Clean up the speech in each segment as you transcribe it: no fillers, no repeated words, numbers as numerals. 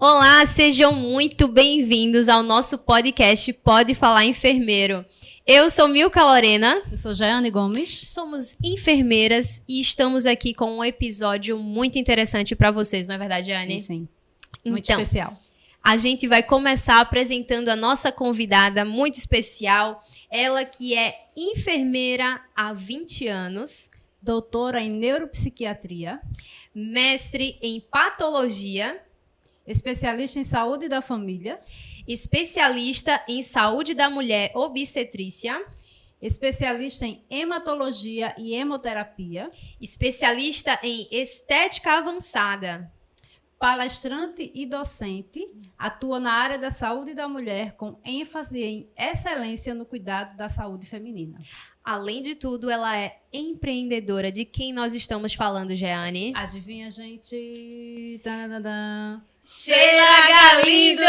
Olá, sejam muito bem-vindos ao nosso podcast Pode Falar Enfermeiro. Eu sou Milka Lorena. Eu sou Jaiane Gomes. Somos enfermeiras e estamos aqui com um episódio muito interessante para vocês, não é verdade, Jaiane? Sim. Muito então, especial. A gente vai começar apresentando a nossa convidada muito especial. Ela que é enfermeira há 20 anos. Doutora em neuropsiquiatria. Mestre em patologia. Especialista em saúde da família. Especialista em saúde da mulher obstetrícia. Especialista em hematologia e hemoterapia. Especialista em estética avançada. Palestrante e docente, atua na área da saúde da mulher com ênfase em excelência no cuidado da saúde feminina. Além de tudo, ela é empreendedora. De quem nós estamos falando, Jaiane? Adivinha, gente? Tadadã. Sheila Galindo!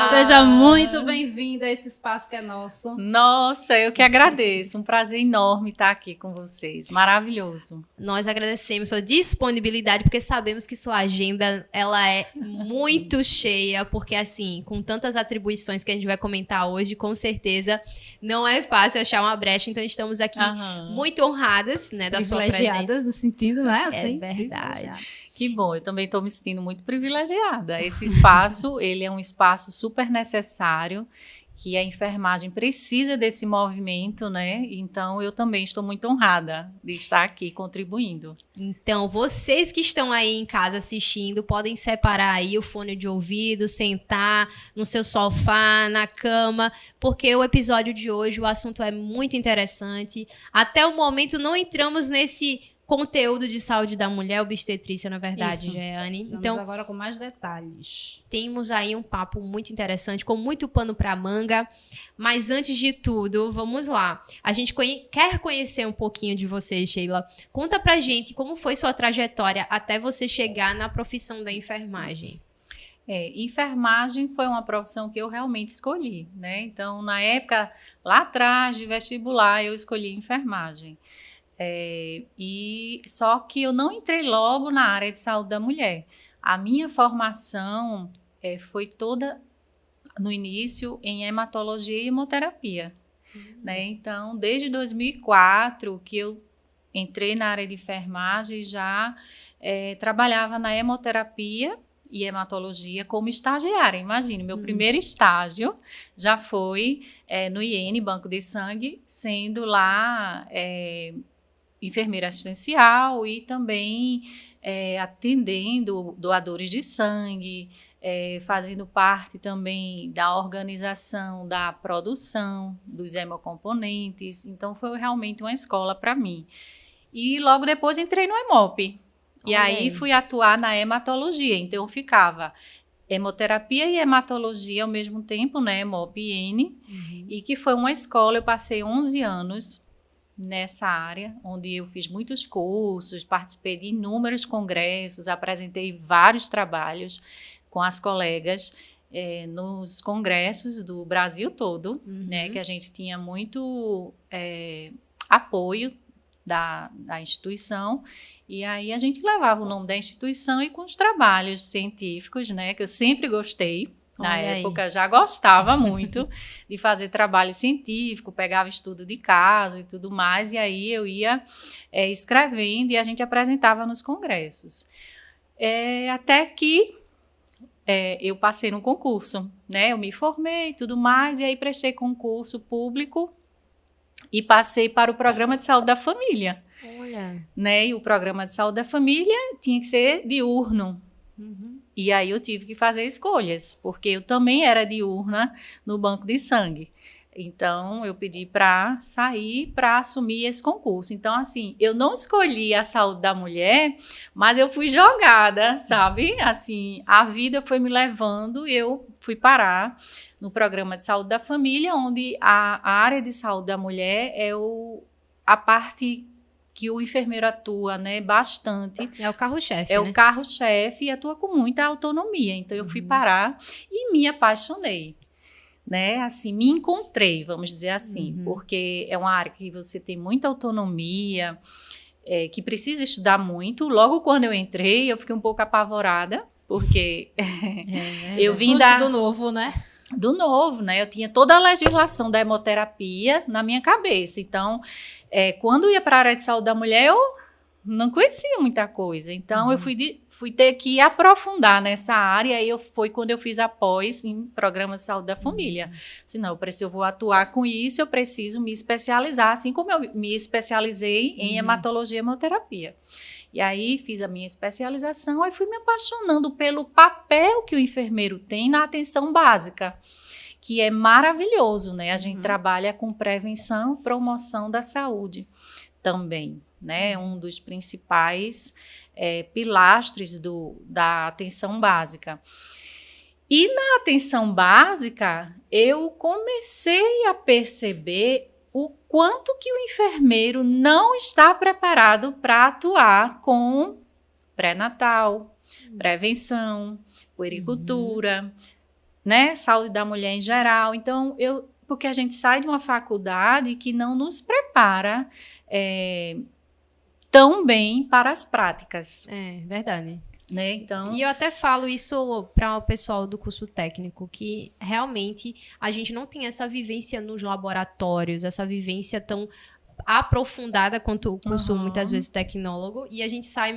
Seja muito bem-vinda a esse espaço que é nosso. Nossa, eu que agradeço. Um prazer enorme estar aqui com vocês. Maravilhoso. Nós agradecemos sua disponibilidade, porque sabemos que sua agenda ela é muito cheia, porque assim, com tantas atribuições que a gente vai comentar hoje, com certeza não é fácil achar uma brecha. Então, estamos aqui muito honradas, né, da sua presença. Privilegiadas no sentido, né? Assim, é verdade. Que bom, eu também estou me sentindo muito privilegiada. Esse espaço, ele é um espaço super necessário, que a enfermagem precisa desse movimento, né? Então, eu também estou muito honrada de estar aqui contribuindo. Então, vocês que estão aí em casa assistindo, podem separar aí o fone de ouvido, sentar no seu sofá, na cama, porque o episódio de hoje, o assunto é muito interessante. Até o momento, não entramos nesse conteúdo de saúde da mulher, obstetrícia, na verdade, Jaiane. Então, agora com mais detalhes. Temos aí um papo muito interessante, com muito pano para manga. Mas antes de tudo, vamos lá. A gente quer conhecer um pouquinho de você, Sheila. Conta pra gente como foi sua trajetória até você chegar na profissão da enfermagem. Enfermagem foi uma profissão que eu realmente escolhi, né? Então, na época, lá atrás de vestibular, eu escolhi enfermagem. E só que eu não entrei logo na área de saúde da mulher. A minha formação foi toda no início em hematologia e hemoterapia, né? Então, desde 2004 que eu entrei na área de enfermagem, já trabalhava na hemoterapia e hematologia como estagiária. Imagine, meu primeiro estágio já foi no IN, Banco de Sangue, sendo lá enfermeira assistencial e também atendendo doadores de sangue, fazendo parte também da organização da produção dos hemocomponentes. Então, foi realmente uma escola para mim. E logo depois entrei no HEMOP. E aí fui atuar na hematologia. Então, eu ficava hemoterapia e hematologia ao mesmo tempo, né? HEMOP e N. E que foi uma escola, eu passei 11 anos nessa área, onde eu fiz muitos cursos, participei de inúmeros congressos, apresentei vários trabalhos com as colegas nos congressos do Brasil todo, né, que a gente tinha muito apoio da instituição, e aí a gente levava o nome da instituição e com os trabalhos científicos, né, que eu sempre gostei. Na época, já gostava muito de fazer trabalho científico, pegava estudo de caso e tudo mais, e aí eu ia escrevendo e a gente apresentava nos congressos. Até que eu passei no concurso, né? Eu me formei e tudo mais, e aí prestei concurso público e passei para o Programa de Saúde da Família. Olha. Né? E o Programa de Saúde da Família tinha que ser diurno. E aí eu tive que fazer escolhas, porque eu também era diurna no banco de sangue. Então, eu pedi para sair para assumir esse concurso. Então, assim, eu não escolhi a saúde da mulher, mas eu fui jogada, sabe? Assim, a vida foi me levando e eu fui parar no Programa de Saúde da Família, onde a área de saúde da mulher é a parte que o enfermeiro atua, né, bastante. É o carro-chefe, né? O carro-chefe e atua com muita autonomia. Então, eu fui parar e me apaixonei. Né, assim, me encontrei, vamos dizer assim, porque é uma área que você tem muita autonomia, que precisa estudar muito. Logo quando eu entrei, eu fiquei um pouco apavorada, porque eu vim do novo, né? Do novo, né? Eu tinha toda a legislação da hemoterapia na minha cabeça. Então, quando eu ia para a área de saúde da mulher, eu não conhecia muita coisa. Então, eu fui ter que aprofundar nessa área. E foi quando eu fiz a pós em programa de saúde da família. Senão, eu vou atuar com isso, eu preciso me especializar, assim como eu me especializei em hematologia e hemoterapia. E aí, fiz a minha especialização e fui me apaixonando pelo papel que o enfermeiro tem na atenção básica, que é maravilhoso, né? A gente trabalha com prevenção e promoção da saúde também, né? Um dos principais pilastres da atenção básica. E na atenção básica, eu comecei a perceber o quanto que o enfermeiro não está preparado para atuar com pré-natal, prevenção, puericultura, né, saúde da mulher em geral. Então, porque a gente sai de uma faculdade que não nos prepara tão bem para as práticas. É, verdade. Né? Então... E eu até falo isso para o pessoal do curso técnico, que realmente a gente não tem essa vivência nos laboratórios, essa vivência tão aprofundada quanto o curso muitas vezes tecnólogo, e a gente sai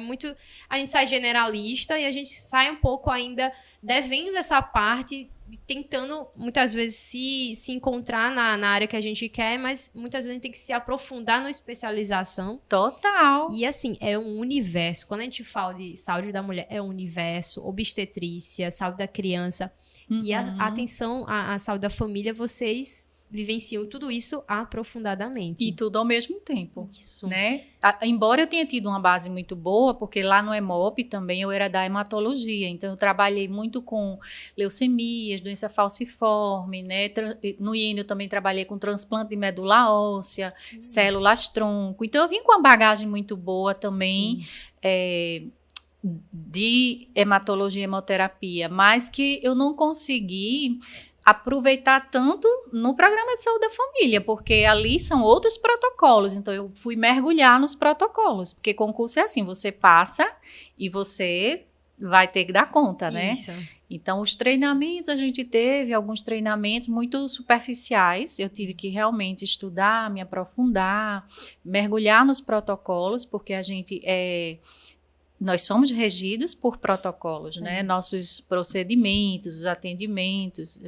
generalista e a gente sai um pouco ainda devendo essa parte, tentando muitas vezes se encontrar na área que a gente quer, mas muitas vezes a gente tem que se aprofundar na especialização. Total. E assim, é um universo. Quando a gente fala de saúde da mulher, é um universo, obstetrícia, saúde da criança e a atenção à saúde da família, vocês vivenciam tudo isso aprofundadamente. E tudo ao mesmo tempo. Isso. Né? Embora eu tenha tido uma base muito boa, porque lá no Hemop também eu era da hematologia, então eu trabalhei muito com leucemias, doença falciforme, né? No IN eu também trabalhei com transplante de medula óssea, células tronco, então eu vim com uma bagagem muito boa também, de hematologia e hemoterapia, mas que eu não consegui aproveitar tanto no programa de saúde da família, porque ali são outros protocolos, então eu fui mergulhar nos protocolos, porque concurso é assim, você passa e você vai ter que dar conta, né? Isso. Então, os treinamentos, a gente teve alguns treinamentos muito superficiais, eu tive que realmente estudar, me aprofundar, mergulhar nos protocolos, porque nós somos regidos por protocolos, né? Nossos procedimentos, os atendimentos,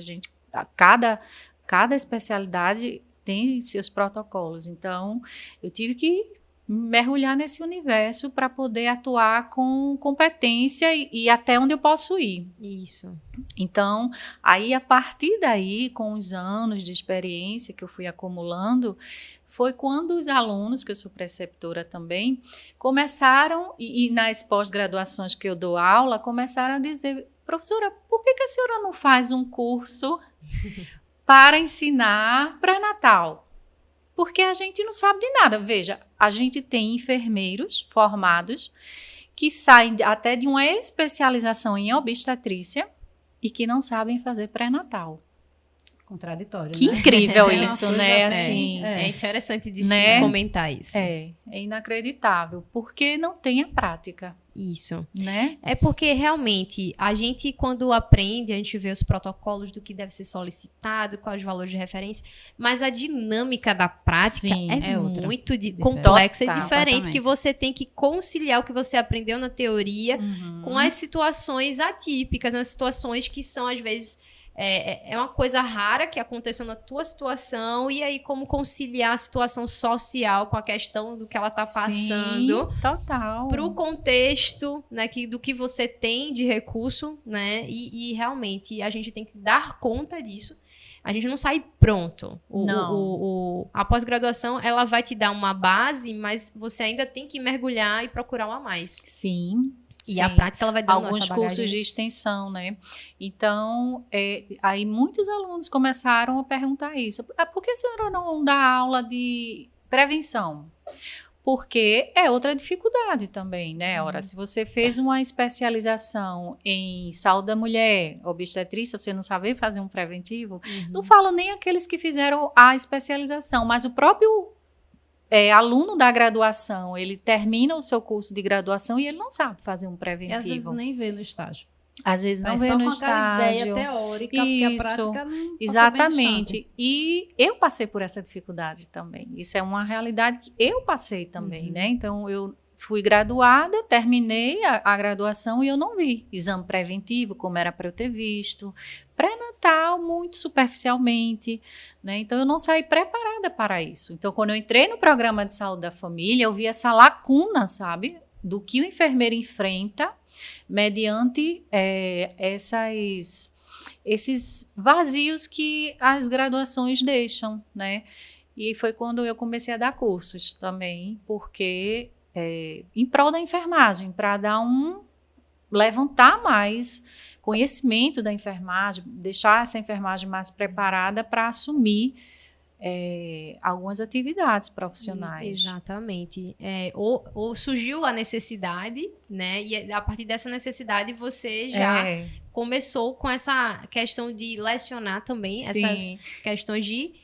cada especialidade tem seus protocolos. Então, eu tive que mergulhar nesse universo para poder atuar com competência e até onde eu posso ir. Isso. Então, aí a partir daí, com os anos de experiência que eu fui acumulando, foi quando os alunos, que eu sou preceptora também, começaram, e nas pós-graduações que eu dou aula, começaram a dizer: professora, por que a senhora não faz um curso para ensinar pré-natal? Porque a gente não sabe de nada. Veja, a gente tem enfermeiros formados que saem até de uma especialização em obstetrícia e que não sabem fazer pré-natal. Contraditório, que né? incrível isso, né? Assim, É interessante de né? se comentar isso. É inacreditável, porque não tem a prática. Isso. Né? É porque realmente a gente, quando aprende, a gente vê os protocolos do que deve ser solicitado, quais os valores de referência, mas a dinâmica da prática é muito complexa e diferente, que você tem que conciliar o que você aprendeu na teoria com as situações atípicas, as situações que são, às vezes, é uma coisa rara que aconteceu na tua situação, e aí como conciliar a situação social com a questão do que ela está passando. Sim, total. Para o contexto, né, do que você tem de recurso, né, e realmente a gente tem que dar conta disso. A gente não sai pronto. A pós-graduação, ela vai te dar uma base, mas você ainda tem que mergulhar e procurar uma a mais. Sim. E a prática, ela vai dando alguns cursos de extensão, né? Então, aí muitos alunos começaram a perguntar isso. Por que a senhora não dá aula de prevenção? Porque é outra dificuldade também, né? Ora, se você fez uma especialização em saúde da mulher, obstetrícia, você não sabe fazer um preventivo, não falo nem aqueles que fizeram a especialização, mas o próprio aluno da graduação, ele termina o seu curso de graduação e ele não sabe fazer um preventivo. E às vezes nem vê no estágio. Às vezes não Só veio no com aquela ideia estágio. teórica, porque a Isso, prática não passou bem exatamente. distante. E eu passei por essa dificuldade também. Isso é uma realidade que eu passei também, né? Então, eu fui graduada, terminei a graduação e eu não vi exame preventivo, como era para eu ter visto. Pré-natal, muito superficialmente, né? Então, eu não saí preparada para isso. Então, quando eu entrei no programa de saúde da família, eu vi essa lacuna, sabe? Do que o enfermeiro enfrenta mediante esses vazios que as graduações deixam, né? E foi quando eu comecei a dar cursos também, porque em prol da enfermagem, para levantar mais conhecimento da enfermagem, deixar essa enfermagem mais preparada para assumir algumas atividades profissionais. Exatamente. Ou surgiu a necessidade, né? E a partir dessa necessidade você já começou com essa questão de lecionar também, Sim. essas questões de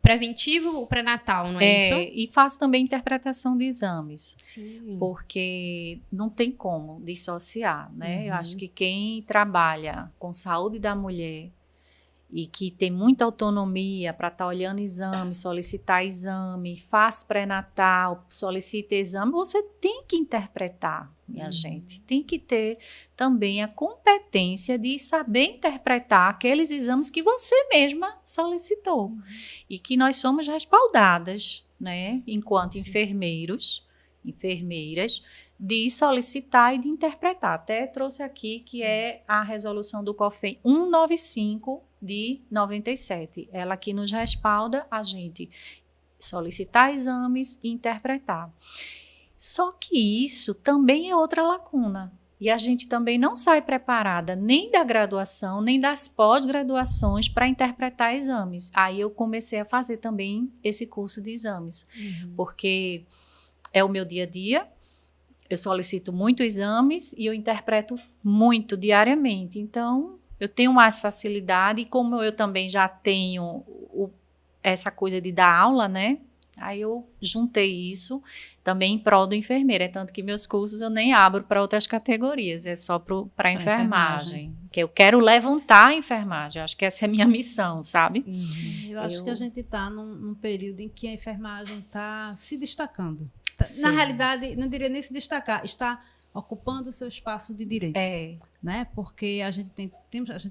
preventivo ou pré-natal, não é isso? E faço também interpretação de exames. Sim. Porque não tem como dissociar, né? Eu acho que quem trabalha com saúde da mulher e que tem muita autonomia para estar olhando exame, solicitar exame, faz pré-natal, solicita exame, você tem que interpretar, minha gente. Tem que ter também a competência de saber interpretar aqueles exames que você mesma solicitou. E que nós somos respaldadas, né, enquanto enfermeiros, enfermeiras, de solicitar e de interpretar. Até trouxe aqui que é a resolução do COFEM 195 de 97. Ela que nos respalda a gente solicitar exames e interpretar. Só que isso também é outra lacuna. E a gente também não sai preparada nem da graduação, nem das pós-graduações para interpretar exames. Aí eu comecei a fazer também esse curso de exames, porque é o meu dia a dia. Eu solicito muito exames e eu interpreto muito diariamente. Então, eu tenho mais facilidade. E como eu também já tenho essa coisa de dar aula, né? Aí eu juntei isso também em prol do enfermeiro. É tanto que meus cursos eu nem abro para outras categorias. É só para enfermagem. Que eu quero levantar a enfermagem. Acho que essa é a minha missão, sabe? Eu acho que a gente está num período em que a enfermagem está se destacando. Sim. Na realidade, não diria nem se destacar, está ocupando o seu espaço de direito. Né? Porque a gente tem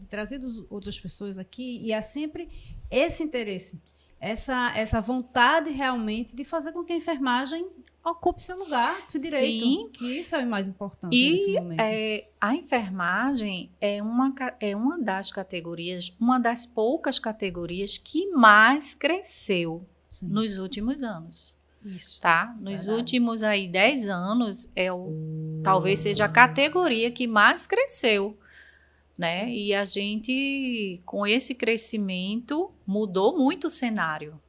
trazido outras pessoas aqui e há sempre esse interesse, essa vontade realmente de fazer com que a uma ocupe seu lugar de direito. Sim. Que isso é o mais importante nesse momento. A enfermagem é uma das categorias, uma das poucas categorias que mais cresceu nos últimos anos. Isso. Tá? Nos últimos 10 anos, talvez seja a categoria que mais cresceu, né? E a gente, com esse crescimento, mudou muito o cenário.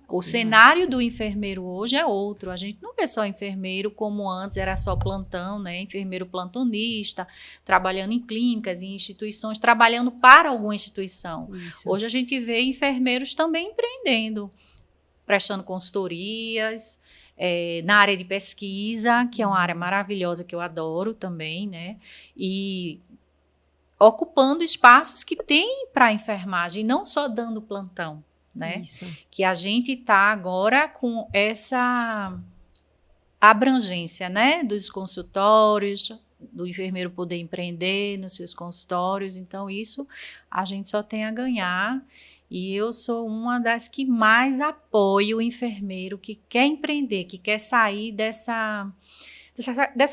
O cenário do enfermeiro hoje é outro. A gente não vê só enfermeiro como antes, era só plantão, né? Enfermeiro plantonista, trabalhando em clínicas, em instituições, trabalhando para alguma instituição. Isso. Hoje a gente vê enfermeiros também empreendendo, prestando consultorias, na área de pesquisa, que é uma área maravilhosa que eu adoro também, né? E ocupando espaços que tem para a enfermagem, não só dando plantão, né? Isso. Que a gente está agora com essa abrangência, né? Dos consultórios, do enfermeiro poder empreender nos seus consultórios. Então, isso a gente só tem a ganhar. E eu sou uma das que mais apoio o enfermeiro que quer empreender, que quer sair dessa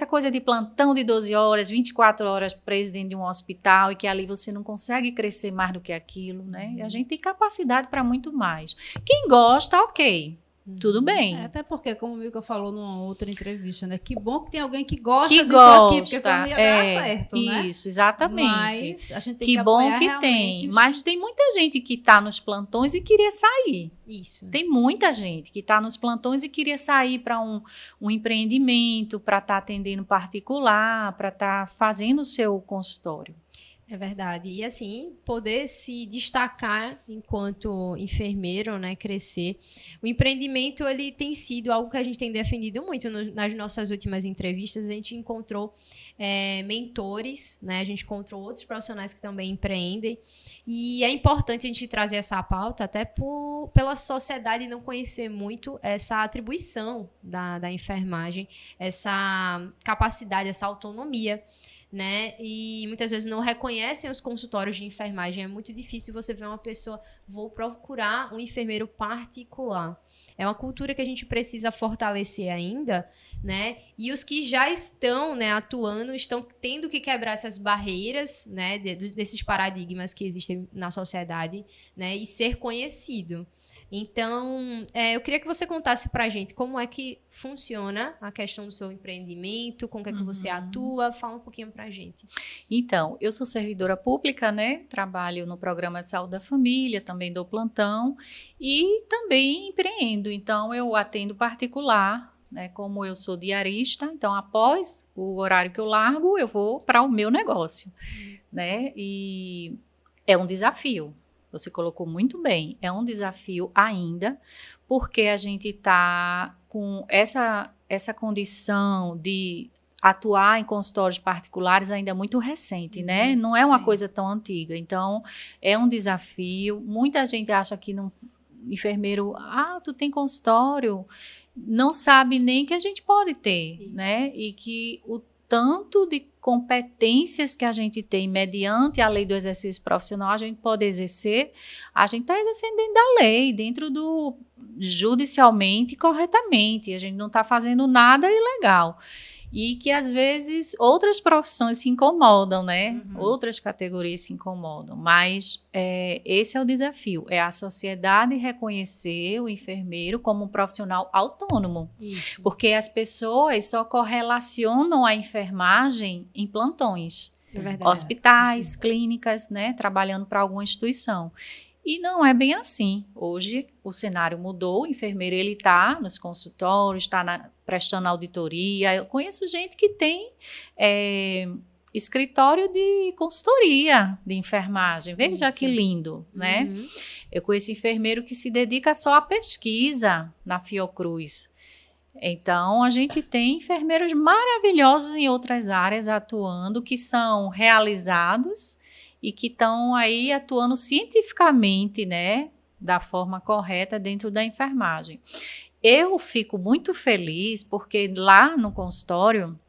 coisa de plantão de 12 horas, 24 horas preso dentro de um hospital e que ali você não consegue crescer mais do que aquilo, né? E a gente tem capacidade para muito mais. Quem gosta, ok. Tudo bem. Até porque, como o Milka falou numa outra entrevista, né? Que bom que tem alguém que gosta disso aqui, porque senão não ia dar certo, né? Isso, exatamente. Mas a gente tem que bom que tem. Mas tem muita gente que está nos plantões e queria sair. Isso. Tem muita gente que está nos plantões e queria sair para um empreendimento, para estar atendendo particular, para estar fazendo o seu consultório. É verdade. E assim, poder se destacar enquanto enfermeiro, né, crescer. O empreendimento, ele tem sido algo que a gente tem defendido muito nas nossas últimas entrevistas. A gente encontrou mentores, né, a gente encontrou outros profissionais que também empreendem. E é importante a gente trazer essa pauta até pela sociedade não conhecer muito essa atribuição da enfermagem, essa capacidade, essa autonomia, né? E muitas vezes não reconhecem os consultórios de enfermagem. É muito difícil você ver uma pessoa, vou procurar um enfermeiro particular. É uma cultura que a gente precisa fortalecer ainda, né? E os que já estão, né, atuando, estão tendo que quebrar essas barreiras, né, desses paradigmas que existem na sociedade, né, e ser conhecido. Então, eu queria que você contasse pra gente como é que funciona a questão do seu empreendimento, com o que é que você atua, fala um pouquinho pra gente. Então, eu sou servidora pública, né? Trabalho no programa de saúde da família, também dou plantão e também empreendo. Então, eu atendo particular, né? Como eu sou diarista, então após o horário que eu largo, eu vou para o meu negócio, né? E é um desafio. Você colocou muito bem, é um desafio ainda, porque a gente está com essa condição de atuar em consultórios particulares ainda muito recente, né? Não é uma coisa tão antiga, então é um desafio. Muita gente acha que enfermeiro, tu tem consultório, não sabe nem que a gente pode ter, né? E que o tanto de competências que a gente tem mediante a lei do exercício profissional, a gente pode exercer, a gente está exercendo dentro da lei, dentro do judicialmente corretamente, a gente não está fazendo nada ilegal. E que, às vezes, outras profissões se incomodam, né? Outras categorias se incomodam. Mas esse é o desafio. É a sociedade reconhecer o enfermeiro como um profissional autônomo. Isso. Porque as pessoas só correlacionam a enfermagem em plantões. Isso é verdade. Hospitais, clínicas, né? Trabalhando para alguma instituição. E não é bem assim. Hoje o cenário mudou, o enfermeiro ele está nos consultórios, está prestando auditoria. Eu conheço gente que tem escritório de consultoria de enfermagem. Veja Isso. Que lindo, né? Eu conheço enfermeiro que se dedica só à pesquisa na Fiocruz. Então, a gente tem enfermeiros maravilhosos em outras áreas atuando, que são realizados e que estão aí atuando cientificamente, né, da forma correta dentro da enfermagem. Eu fico muito feliz porque lá no consultório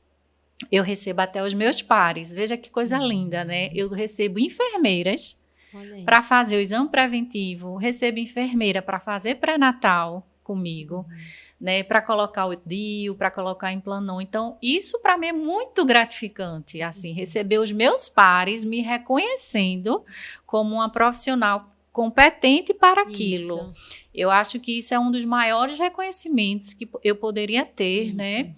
eu recebo até os meus pares. Veja que coisa linda, né? Eu recebo enfermeiras para fazer o exame preventivo, recebo enfermeira para fazer pré-natal comigo, né, para colocar o DIU, para colocar em Planon. Então, isso para mim é muito gratificante, assim, receber os meus pares me reconhecendo como uma profissional competente para aquilo. Isso. Eu acho que isso é um dos maiores reconhecimentos que eu poderia ter, isso. Né?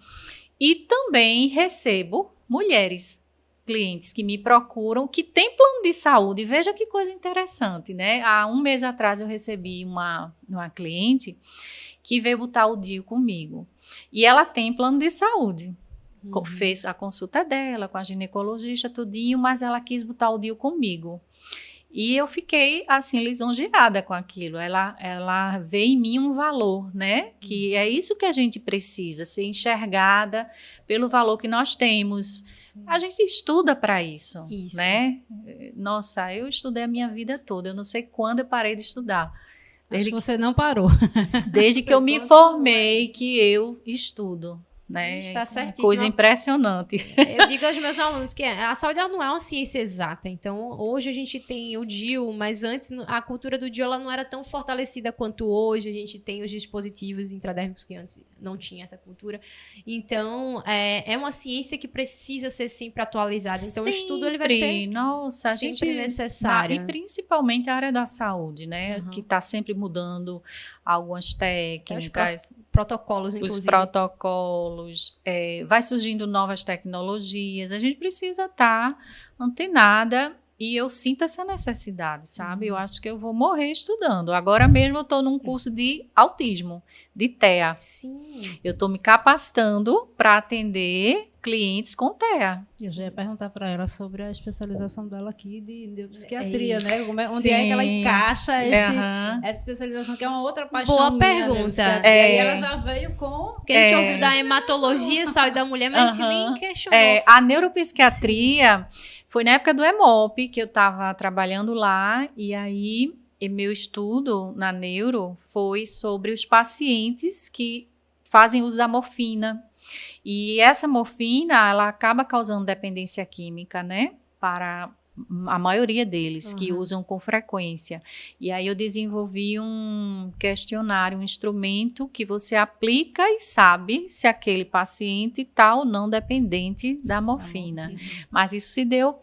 E também recebo mulheres, clientes que me procuram, que têm plano de saúde. Veja que coisa interessante, né? Há um mês atrás eu recebi uma cliente que veio botar o DIU comigo. E ela tem plano de saúde. Fez a consulta dela com a ginecologista, tudinho, mas ela quis botar o DIU comigo. E eu fiquei, assim, lisonjeada com aquilo. Ela vê em mim um valor, né? Que é isso que a gente precisa, ser enxergada pelo valor que nós temos. A gente estuda para isso, né? Nossa, eu estudei a minha vida toda. Eu não sei quando eu parei de estudar. Acho que você não parou. Desde que eu me formei, que eu estudo. Né? Está certíssimo. Coisa impressionante. Eu digo aos meus alunos que a saúde ela não é uma ciência exata. Então, hoje a gente tem o DIU, mas antes a cultura do DIU ela não era tão fortalecida quanto hoje. A gente tem os dispositivos intradérmicos que antes não tinha essa cultura. Então, é uma ciência que precisa ser sempre atualizada. Então, sempre. O estudo ele vai ser sempre necessário. E principalmente a área da saúde, né? Que está sempre mudando algumas técnicas. Protocolos, inclusive. Os protocolos. Vai surgindo novas tecnologias, a gente precisa estar antenada E eu sinto essa necessidade, sabe? Eu acho que eu vou morrer estudando. Agora mesmo eu estou num curso de autismo, de TEA. Sim. Eu estou me capacitando para atender clientes com TEA. Eu já ia perguntar para ela sobre a especialização dela aqui de neuropsiquiatria, né? Onde Sim. é que ela encaixa essa especialização, que é uma outra paixão. Boa minha, pergunta. E aí ela já veio com... Porque a gente ouviu da hematologia, saúde da mulher, mas a gente nem questionou. A neuropsiquiatria foi na época do EMOP, que eu estava trabalhando lá, e aí meu estudo na neuro foi sobre os pacientes que fazem uso da morfina. E essa morfina, ela acaba causando dependência química, né? Para a maioria deles, que usam com frequência. E aí eu desenvolvi um questionário, um instrumento que você aplica e sabe se aquele paciente está ou não dependente da morfina. Mas isso se deu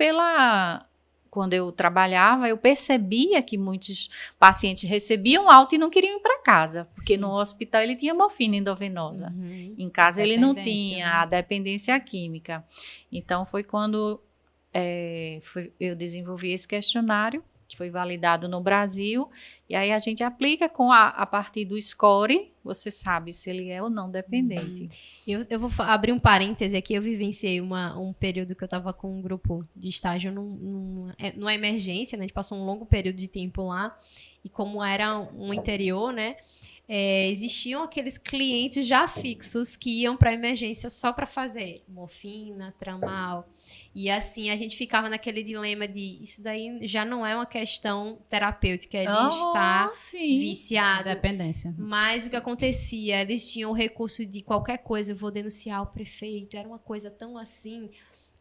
quando eu trabalhava, eu percebia que muitos pacientes recebiam alta e não queriam ir para casa, porque no hospital ele tinha morfina endovenosa. Em casa ele não tinha a dependência química. Então foi quando eu desenvolvi esse questionário, que foi validado no Brasil, e aí a gente aplica a partir do score, você sabe se ele é ou não dependente. Eu vou abrir um parêntese aqui, eu vivenciei um período que eu estava com um grupo de estágio numa emergência, né? A gente passou um longo período de tempo lá, e como era um interior, né? Existiam aqueles clientes já fixos que iam para emergência só para fazer morfina, tramal. E assim, a gente ficava naquele dilema de isso daí já não é uma questão terapêutica, ele está viciado. Dependência. Mas o que acontecia, eles tinham o recurso de qualquer coisa, eu vou denunciar o prefeito, era uma coisa tão assim,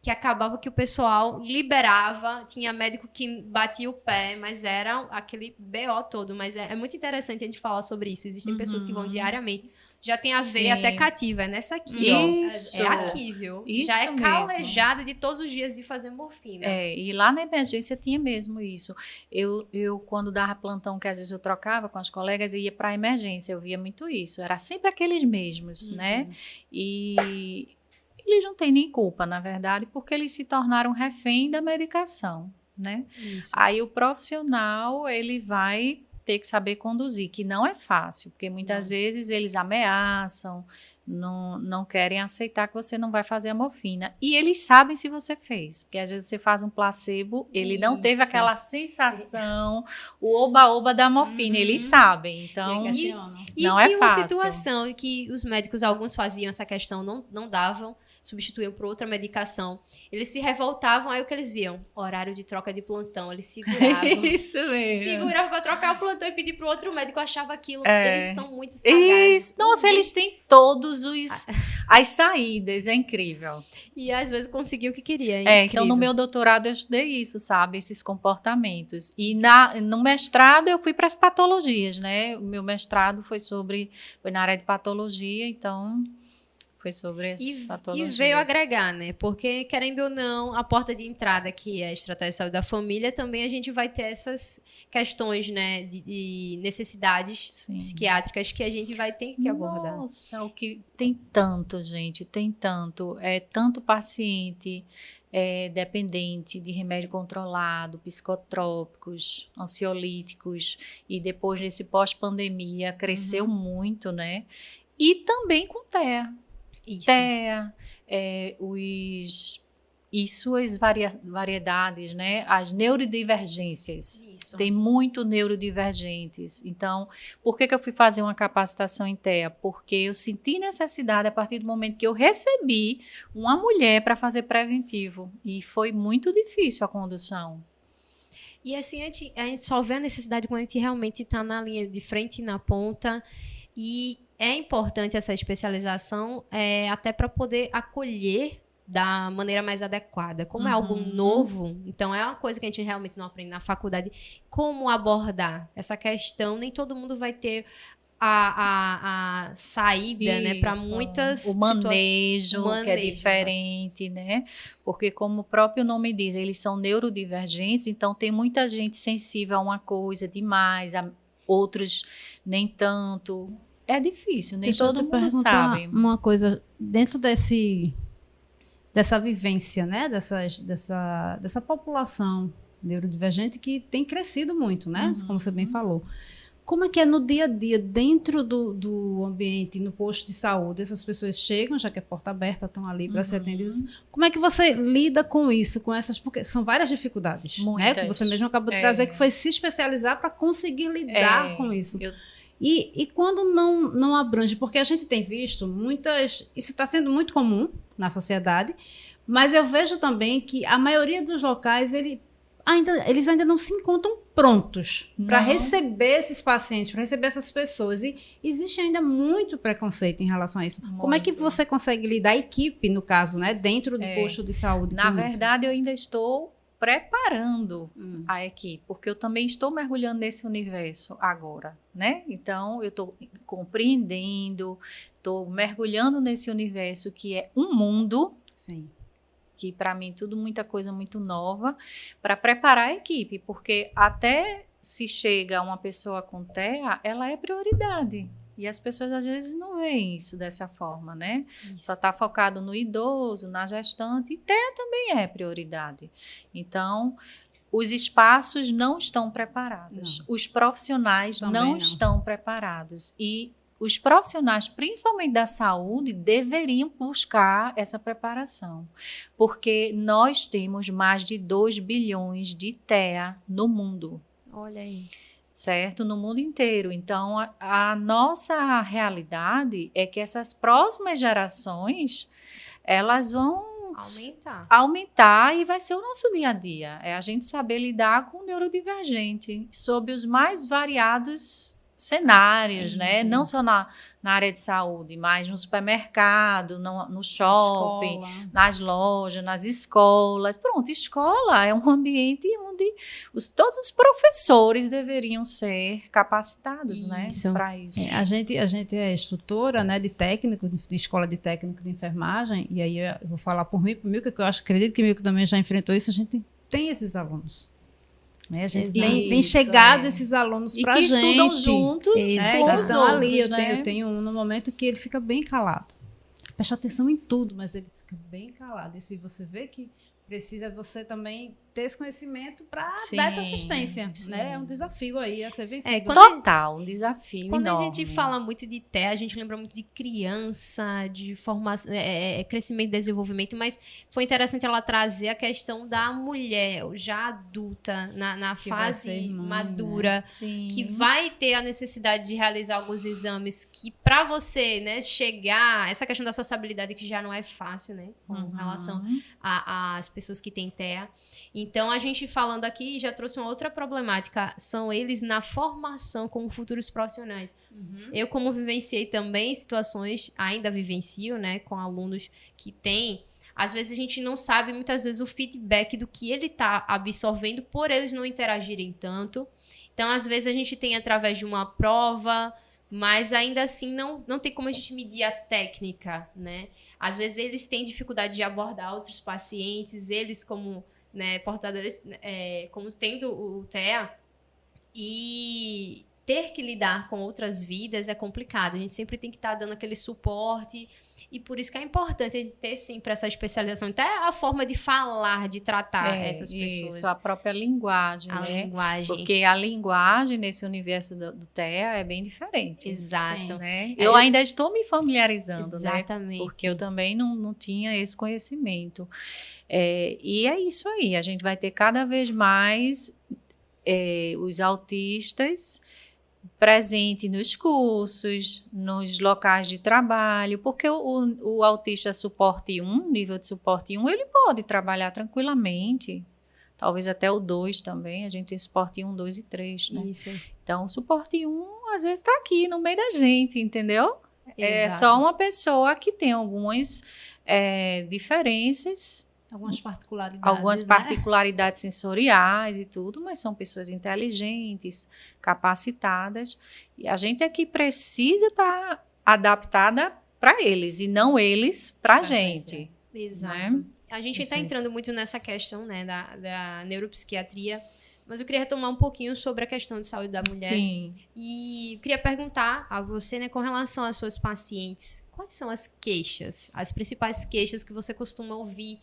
que acabava que o pessoal liberava, tinha médico que batia o pé, mas era aquele BO todo. Mas é muito interessante a gente falar sobre isso. Existem pessoas que vão diariamente, já tem a veia até cativa, é nessa aqui, isso. ó. É aqui, viu? Isso já é mesmo. Calejada de todos os dias de fazer morfina. E lá na emergência tinha mesmo isso. Eu quando dava plantão, que às vezes eu trocava com as colegas, e ia para a emergência, eu via muito isso. Era sempre aqueles mesmos, né? E eles não têm nem culpa, na verdade, porque eles se tornaram refém da medicação, né? Isso. Aí o profissional, ele vai ter que saber conduzir, que não é fácil, porque muitas vezes eles ameaçam, não querem aceitar que você não vai fazer a morfina. E eles sabem se você fez, porque às vezes você faz um placebo, ele não teve aquela sensação, o oba-oba da morfina, eles sabem, então E não tinha é uma fácil. situação em que os médicos, alguns faziam essa questão, não davam, substituíam por outra medicação. Eles se revoltavam, aí o que eles viam? Horário de troca de plantão, eles seguravam. Isso mesmo. Segurava para trocar o plantão e pedir pro outro médico, eu achava aquilo. Eles são muito sagazes. Isso. Nossa, eles têm todos as saídas, é incrível. E às vezes conseguiu o que queria. Então no meu doutorado eu estudei isso, sabe? Esses comportamentos. E no mestrado eu fui para as patologias, né? O meu mestrado foi na área de patologia, então foi sobre as patologias. E veio agregar, né? Porque, querendo ou não, a porta de entrada, que é a estratégia de saúde da família, também a gente vai ter essas questões, né? De necessidades psiquiátricas que a gente vai ter que abordar. Nossa, o que tem tanto, gente, tem tanto. Tanto paciente dependente de remédio controlado, psicotrópicos, ansiolíticos, e depois nesse pós-pandemia cresceu muito, né? E também com TEA. TEA, e suas variedades, né? As neurodivergências. Tem muito neurodivergentes. Então, por que eu fui fazer uma capacitação em TEA? Porque eu senti necessidade a partir do momento que eu recebi uma mulher para fazer preventivo. E foi muito difícil a condução. E assim, a gente só vê a necessidade quando a gente realmente está na linha de frente, na ponta. E é importante essa especialização até para poder acolher da maneira mais adequada. Como é algo novo, então é uma coisa que a gente realmente não aprende na faculdade. Como abordar essa questão? Nem todo mundo vai ter a saída, né, para muitas situações. O manejo, que é diferente, né? Porque como o próprio nome diz, eles são neurodivergentes, então tem muita gente sensível a uma coisa demais, a outros nem tanto. É difícil, nem todo mundo sabe. Uma coisa, dentro dessa vivência, né, dessa população neurodivergente que tem crescido muito, né? Como você bem falou. Como é que é no dia a dia, dentro do ambiente, no posto de saúde? Essas pessoas chegam, já que é porta aberta, estão ali para ser atendidas. Como é que você lida com isso, com essas... Porque são várias dificuldades, né? Que você mesmo acabou de trazer, que foi se especializar para conseguir lidar com isso. E quando não abrange, porque a gente tem visto muitas... Isso está sendo muito comum na sociedade, mas eu vejo também que a maioria dos locais, eles ainda não se encontram prontos para receber esses pacientes, para receber essas pessoas. E existe ainda muito preconceito em relação a isso. Muito. Como é que você consegue lidar, a equipe, no caso, né, dentro do posto de saúde? Na verdade, eu ainda estou preparando a equipe, porque eu também estou mergulhando nesse universo agora, né? Então, eu estou compreendendo, estou mergulhando nesse universo que é um mundo. Sim. Que para mim muita coisa muito nova, para preparar a equipe, porque até se chega uma pessoa com TEA, ela é prioridade. E as pessoas às vezes não veem isso dessa forma, né? Isso. Só está focado no idoso, na gestante, e TEA também é prioridade. Então, os espaços não estão preparados, os profissionais não estão preparados. E os profissionais, principalmente da saúde, deveriam buscar essa preparação, porque nós temos mais de 2 bilhões de TEA no mundo. Olha aí. Certo? No mundo inteiro. Então, a nossa realidade é que essas próximas gerações, elas vão aumentar e vai ser o nosso dia a dia. É a gente saber lidar com o neurodivergente, sob os mais variados cenários, né? Não só na área de saúde, mas no supermercado, no shopping, nas lojas, nas escolas. Pronto, escola é um ambiente onde todos os professores deveriam ser capacitados, né? Para isso. A gente é instrutora, né, de escola de técnico de enfermagem, e aí eu vou falar por mim, que eu acredito que Milka também já enfrentou isso. A gente tem esses alunos. A gente tem chegado esses alunos para a gente. E que estudam juntos, com os outros, né? Eu tenho um no momento que ele fica bem calado. Presta atenção em tudo, mas ele fica bem calado. E se você vê que precisa você também ter esse conhecimento para dar essa assistência, né? É um desafio aí a ser vencido. Total, um desafio quando enorme. A gente fala muito de TEA, a gente lembra muito de criança, de formação, crescimento e desenvolvimento, mas foi interessante ela trazer a questão da mulher já adulta, na fase madura, né? Que vai ter a necessidade de realizar alguns exames que, para você, né, chegar, essa questão da sociabilidade que já não é fácil, né, com relação às pessoas que têm TEA. Então, a gente falando aqui já trouxe uma outra problemática, são eles na formação como futuros profissionais. Eu, como vivenciei também situações, ainda vivencio, né, com alunos que têm, às vezes a gente não sabe, muitas vezes, o feedback do que ele está absorvendo por eles não interagirem tanto. Então, às vezes, a gente tem através de uma prova, mas ainda assim não tem como a gente medir a técnica, né? Às vezes eles têm dificuldade de abordar outros pacientes, eles como, né, portadores, como tendo o TEA, e ter que lidar com outras vidas é complicado. A gente sempre tem que estar dando aquele suporte, e por isso que é importante a gente ter sempre essa especialização. Até a forma de falar, de tratar essas pessoas. Isso, a própria linguagem, linguagem. Porque a linguagem nesse universo do TEA é bem diferente. Exato. Né? Eu ainda estou me familiarizando, exatamente, né? Porque eu também não tinha esse conhecimento. E é isso aí, a gente vai ter cada vez mais os autistas presente nos cursos, nos locais de trabalho, porque o autista suporte 1, nível de suporte 1, ele pode trabalhar tranquilamente, talvez até o 2 também, a gente tem suporte 1, 2 e 3, né? Isso. Então, o suporte 1, às vezes, está aqui no meio da gente, entendeu? Exato. É só uma pessoa que tem algumas diferenças, algumas particularidades sensoriais e tudo, mas são pessoas inteligentes, capacitadas, e a gente aqui precisa estar adaptada para eles e não eles para a gente. Exato. Né? A gente está entrando muito nessa questão, né, da neuropsiquiatria, mas eu queria retomar um pouquinho sobre a questão de saúde da mulher. Sim. E eu queria perguntar a você, né, com relação às suas pacientes, quais são as queixas, as principais queixas que você costuma ouvir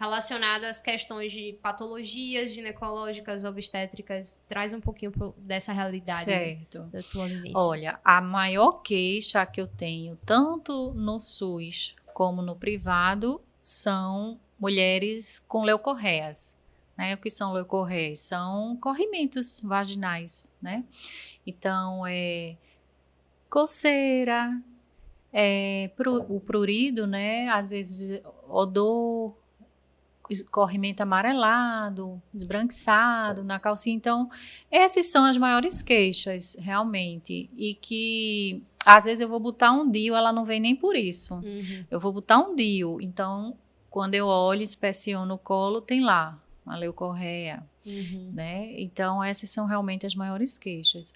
relacionado às questões de patologias ginecológicas, obstétricas. Traz um pouquinho dessa realidade da tua vivência. Olha, a maior queixa que eu tenho, tanto no SUS como no privado, são mulheres com leucorreias. Né? O que são leucorreias? São corrimentos vaginais, né? Então, coceira, o prurido, né? Às vezes, odor, corrimento amarelado, esbranquiçado na calcinha. Então, essas são as maiores queixas, realmente. E que, às vezes, eu vou botar um DIU, ela não vem nem por isso. Eu vou botar um DIU. Então, quando eu olho, inspeciono o colo, tem lá uma leucorreia, né? Então, essas são realmente as maiores queixas.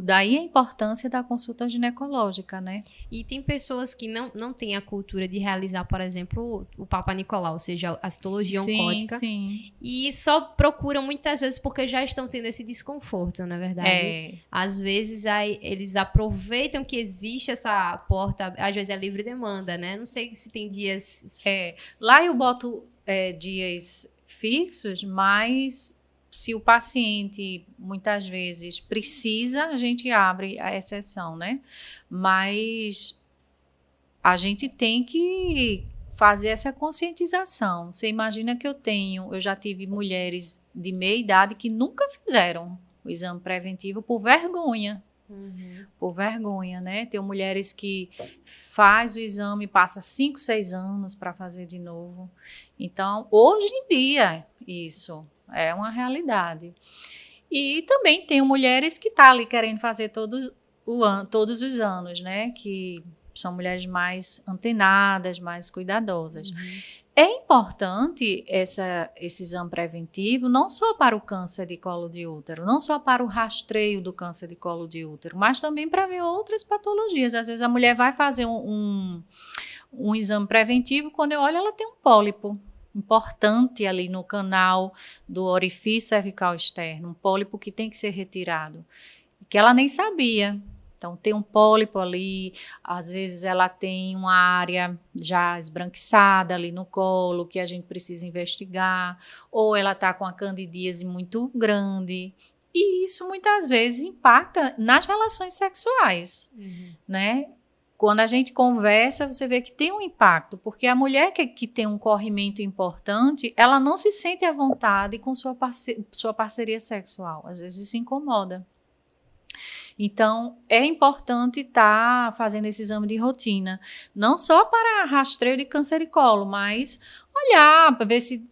Daí a importância da consulta ginecológica, né? E tem pessoas que não têm a cultura de realizar, por exemplo, o Papa Nicolau, ou seja, a citologia oncótica. Sim. E só procuram muitas vezes porque já estão tendo esse desconforto, na verdade. Às vezes eles aproveitam que existe essa porta, às vezes é livre demanda, né? Não sei se tem dias... Lá eu boto dias fixos, mas... Se o paciente, muitas vezes, precisa, a gente abre a exceção, né? Mas a gente tem que fazer essa conscientização. Você imagina que eu já tive mulheres de meia idade que nunca fizeram o exame preventivo por vergonha. Por vergonha, né? Tem mulheres que faz o exame e passa 5, 6 anos para fazer de novo. Então, hoje em dia, isso... é uma realidade. E também tem mulheres que estão ali querendo fazer todos os anos, né? Que são mulheres mais antenadas, mais cuidadosas. É importante esse exame preventivo não só para o câncer de colo de útero, não só para o rastreio do câncer de colo de útero, mas também para ver outras patologias. Às vezes a mulher vai fazer um exame preventivo, quando eu olho ela tem um pólipo importante ali no canal do orifício cervical externo, um pólipo que tem que ser retirado, que ela nem sabia. Então, tem um pólipo ali, às vezes ela tem uma área já esbranquiçada ali no colo, que a gente precisa investigar, ou ela está com a candidíase muito grande, e isso muitas vezes impacta nas relações sexuais, né? Quando a gente conversa, você vê que tem um impacto, porque a mulher que tem um corrimento importante, ela não se sente à vontade com sua parceria sexual, às vezes se incomoda. Então, é importante estar fazendo esse exame de rotina, não só para rastreio de câncer de colo, mas olhar para ver se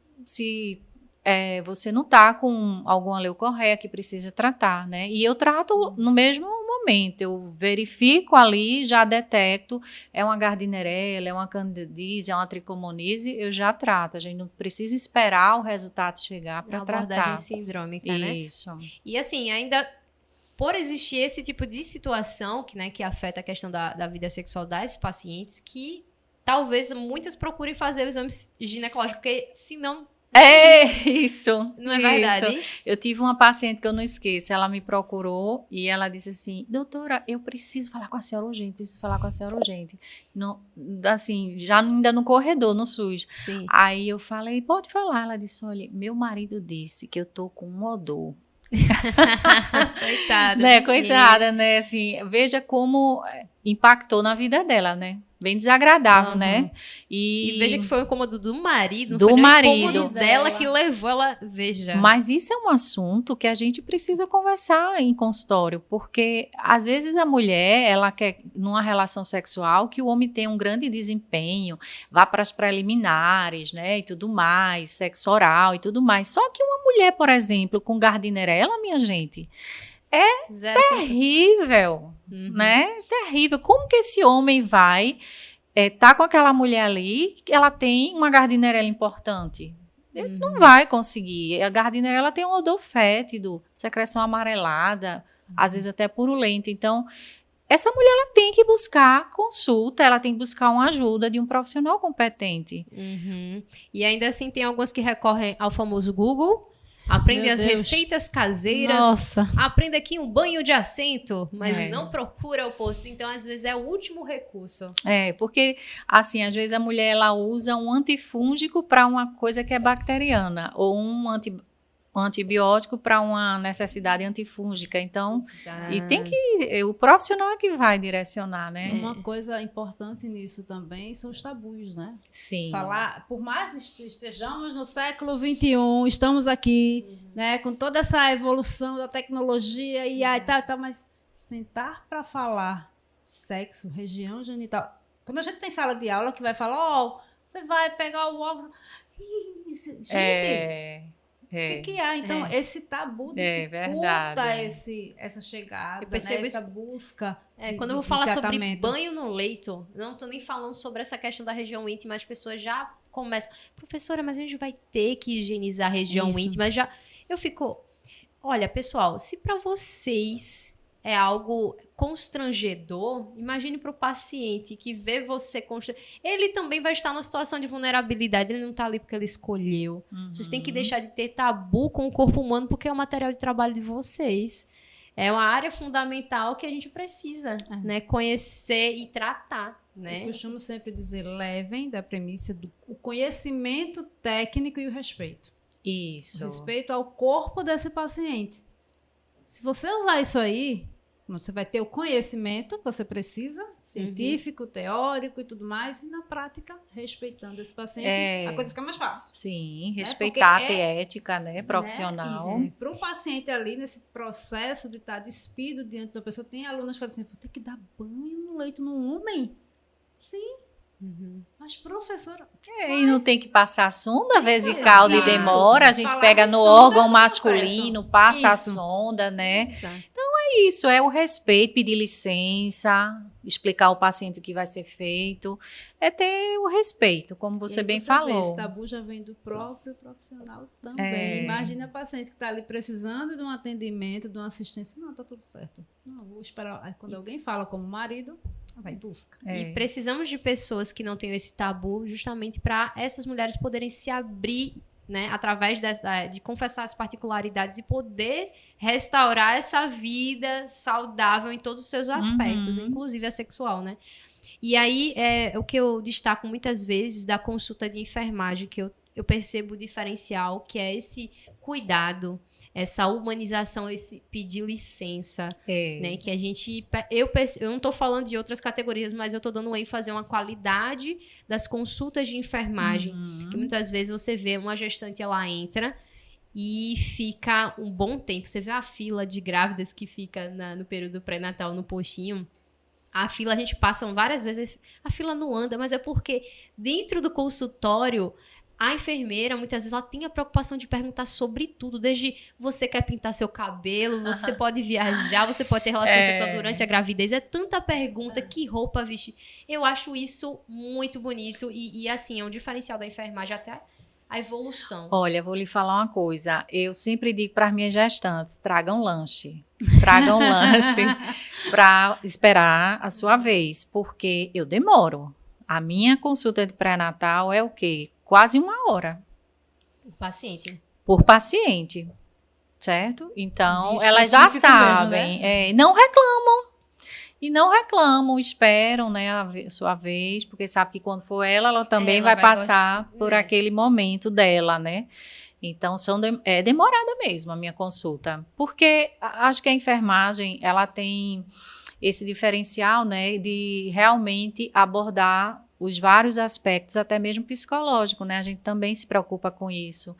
você não está com alguma leucorreia que precisa tratar, né? E eu trato no mesmo momento, eu verifico ali, já detecto, é uma gardnerella, é uma candidíase, é uma tricomonise, eu já trato. A gente não precisa esperar o resultado chegar para tratar. Abordagem sindrômica, né? Isso. E assim, ainda por existir esse tipo de situação que afeta a questão da vida sexual das pacientes, que talvez muitas procurem fazer o exame ginecológico, porque senão... Isso. Não é verdade? Eu tive uma paciente que eu não esqueço, ela me procurou e ela disse assim, doutora, eu preciso falar com a senhora urgente, não, assim, já ainda no corredor, no SUS. Sim. Aí eu falei, pode falar. Ela disse, olha, meu marido disse que eu tô com um odor. Coitada. Né? Coitada, né? Assim, veja como impactou na vida dela, né? Bem desagradável, né? E veja que foi o incômodo do marido, não do foi marido. o incômodo dela que levou ela, veja. Mas isso é um assunto que a gente precisa conversar em consultório, porque às vezes a mulher, ela quer, numa relação sexual, que o homem tenha um grande desempenho, vá para as preliminares, né, e tudo mais, sexo oral e tudo mais. Só que uma mulher, por exemplo, com gardnerella, minha gente, é terrível, né? Terrível. Como que esse homem vai tá com aquela mulher ali, ela tem uma gardnerella importante? Ele não vai conseguir. A gardnerella tem um odor fétido, secreção amarelada, às vezes até purulenta. Então, essa mulher ela tem que buscar consulta, ela tem que buscar uma ajuda de um profissional competente. E ainda assim tem algumas que recorrem ao famoso Google, Aprende as receitas caseiras. Nossa. Aprende aqui um banho de assento, mas não procura o posto. Então, às vezes, é o último recurso. Porque, assim, às vezes a mulher, ela usa um antifúngico para uma coisa que é bacteriana, ou um antibiótico para uma necessidade antifúngica. Então, e tem que... O profissional é que vai direcionar, né? Uma coisa importante nisso também são os tabus, né? Sim. Falar, por mais estejamos no século XXI, estamos aqui, né, com toda essa evolução da tecnologia e aí tal, mas sentar para falar sexo, região genital. Quando a gente tem sala de aula que vai falar, você vai pegar o óculos... Gente... O que há? Então, esse tabu dificulta essa chegada, eu percebo essa busca. Quando eu vou falar sobre banho no leito, não estou nem falando sobre essa questão da região íntima, as pessoas já começam, professora, mas a gente vai ter que higienizar a região íntima. Eu fico, olha, pessoal, se para vocês é algo constrangedor, imagine para o paciente que vê você ele também vai estar numa situação de vulnerabilidade, ele não está ali porque ele escolheu. Vocês têm que deixar de ter tabu com o corpo humano, porque é o material de trabalho de vocês. É uma área fundamental que a gente precisa, né, conhecer e tratar. Né? Eu costumo sempre dizer, levem da premissa do conhecimento técnico e o respeito. Isso. O respeito ao corpo desse paciente. Se você usar isso aí, você vai ter o conhecimento que você precisa, científico, teórico e tudo mais, e na prática, respeitando esse paciente, a coisa fica mais fácil. Sim, respeitar, ter ética, né, profissional. Né? Para o paciente ali, nesse processo de estar despido diante da pessoa, tem alunos que falam assim, vou ter que dar banho no leito no homem? Sim. Mas, professora... E não tem que passar sonda vesical e demora, a gente pega no órgão masculino, passa a sonda, né? Então é isso, é o respeito, pedir licença, explicar ao paciente o que vai ser feito, é ter o respeito, como você bem falou. Esse tabu já vem do próprio profissional também. Imagina a paciente que está ali precisando de um atendimento, de uma assistência. Não, tá tudo certo. Não, vou esperar. Aí, quando alguém fala como marido... vai em busca. E precisamos de pessoas que não tenham esse tabu justamente para essas mulheres poderem se abrir, né, através de confessar as particularidades e poder restaurar essa vida saudável em todos os seus aspectos, inclusive a sexual, né? E aí, o que eu destaco muitas vezes da consulta de enfermagem, que eu percebo o diferencial, que é esse cuidado, essa humanização, esse pedir licença, né? Que a gente... Eu não estou falando de outras categorias, mas eu estou dando ênfase a uma qualidade das consultas de enfermagem, que muitas vezes você vê uma gestante, ela entra e fica um bom tempo. Você vê a fila de grávidas que fica no período pré-natal no postinho. A fila, a gente passa várias vezes, a fila não anda, mas é porque dentro do consultório... A enfermeira, muitas vezes, ela tem a preocupação de perguntar sobre tudo, desde você quer pintar seu cabelo, você pode viajar, você pode ter relação sexual durante a gravidez. É tanta pergunta, que roupa vestir. Eu acho isso muito bonito e assim, é um diferencial da enfermagem até a evolução. Olha, vou lhe falar uma coisa. Eu sempre digo para as minhas gestantes, tragam lanche. Tragam lanche para esperar a sua vez, porque eu demoro. A minha consulta de pré-natal é o quê? Quase 1 hora. Por paciente, certo? Então, elas já sabem. Mesmo, né? Não reclamam. E não reclamam, esperam, né, a sua vez, porque sabe que quando for ela também vai passar por aquele momento dela, né? Então, é demorada mesmo a minha consulta. Porque acho que a enfermagem, ela tem esse diferencial, né, de realmente abordar os vários aspectos, até mesmo psicológico, né? A gente também se preocupa com isso.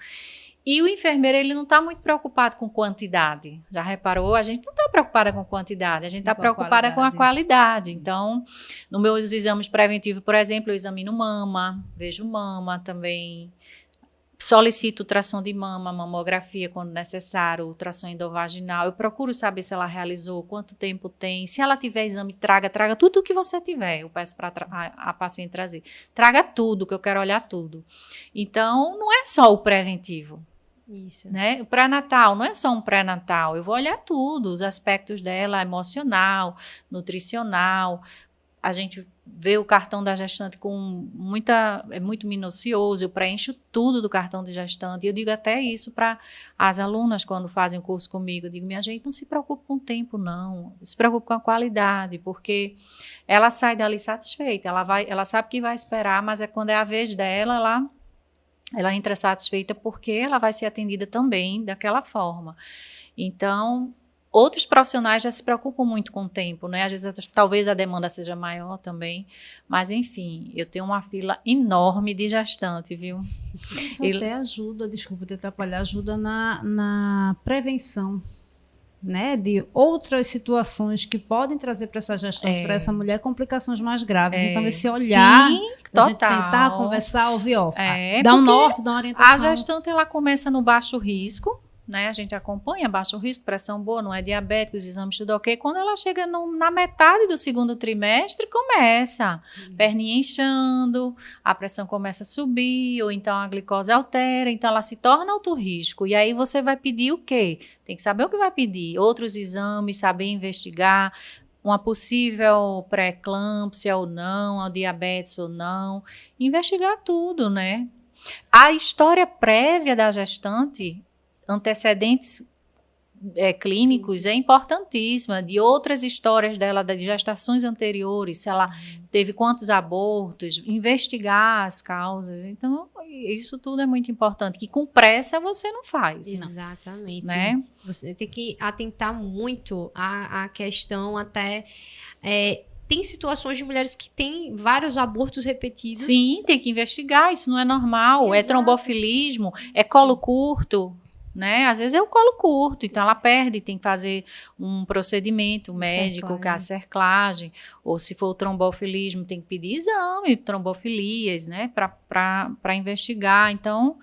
E o enfermeiro, ele não está muito preocupado com quantidade. Já reparou? A gente não está preocupada com quantidade, a gente está preocupada com a qualidade. Então, nos meus exames preventivos, por exemplo, eu examino mama, vejo mama também, solicito ultrassom de mama, mamografia quando necessário, ultrassom endovaginal. Eu procuro saber se ela realizou, quanto tempo tem. Se ela tiver exame, traga tudo o que você tiver. Eu peço para a paciente trazer. Traga tudo, que eu quero olhar tudo. Então, não é só o preventivo. Isso. Né? O pré-natal não é só um pré-natal. Eu vou olhar tudo, os aspectos dela, emocional, nutricional. A gente vê o cartão da gestante é muito minucioso, eu preencho tudo do cartão de gestante, e eu digo até isso para as alunas quando fazem o curso comigo, eu digo, minha gente, não se preocupe com o tempo, não, se preocupe com a qualidade, porque ela sai dali satisfeita, ela sabe que vai esperar, mas quando é a vez dela, ela entra satisfeita porque ela vai ser atendida também daquela forma. Então, outros profissionais já se preocupam muito com o tempo, né? Às vezes, talvez a demanda seja maior também, mas enfim, eu tenho uma fila enorme de gestante, viu? Isso até ajuda, desculpa te atrapalhar, ajuda na prevenção, né? De outras situações que podem trazer para essa gestante, para essa mulher, complicações mais graves. Então, esse olhar, a gente sentar, conversar, ouvir, dá um norte, dá uma orientação. A gestante, ela começa no baixo risco, né? A gente acompanha baixo risco, pressão boa, não é diabético, os exames tudo ok. Quando ela chega na metade do segundo trimestre, começa perninha inchando, a pressão começa a subir, ou então a glicose altera, então ela se torna alto risco. E aí você vai pedir o quê? Tem que saber o que vai pedir. Outros exames, saber investigar, uma possível pré-eclâmpsia ou não, a diabetes ou não, investigar tudo, né? A história prévia da gestante, antecedentes clínicos, é importantíssima, de outras histórias dela, de gestações anteriores, se ela teve quantos abortos, investigar as causas. Então, isso tudo é muito importante, que com pressa você não faz. Exatamente. Né? Você tem que atentar muito à questão até... tem situações de mulheres que têm vários abortos repetidos. Sim, tem que investigar, isso não é normal. Exato. É trombofilismo, é colo curto, né? Às vezes é o colo curto, então ela perde, tem que fazer um procedimento médico, que é a cerclagem, ou se for o trombofilismo, tem que pedir exame, trombofilias, né? Para investigar. Então,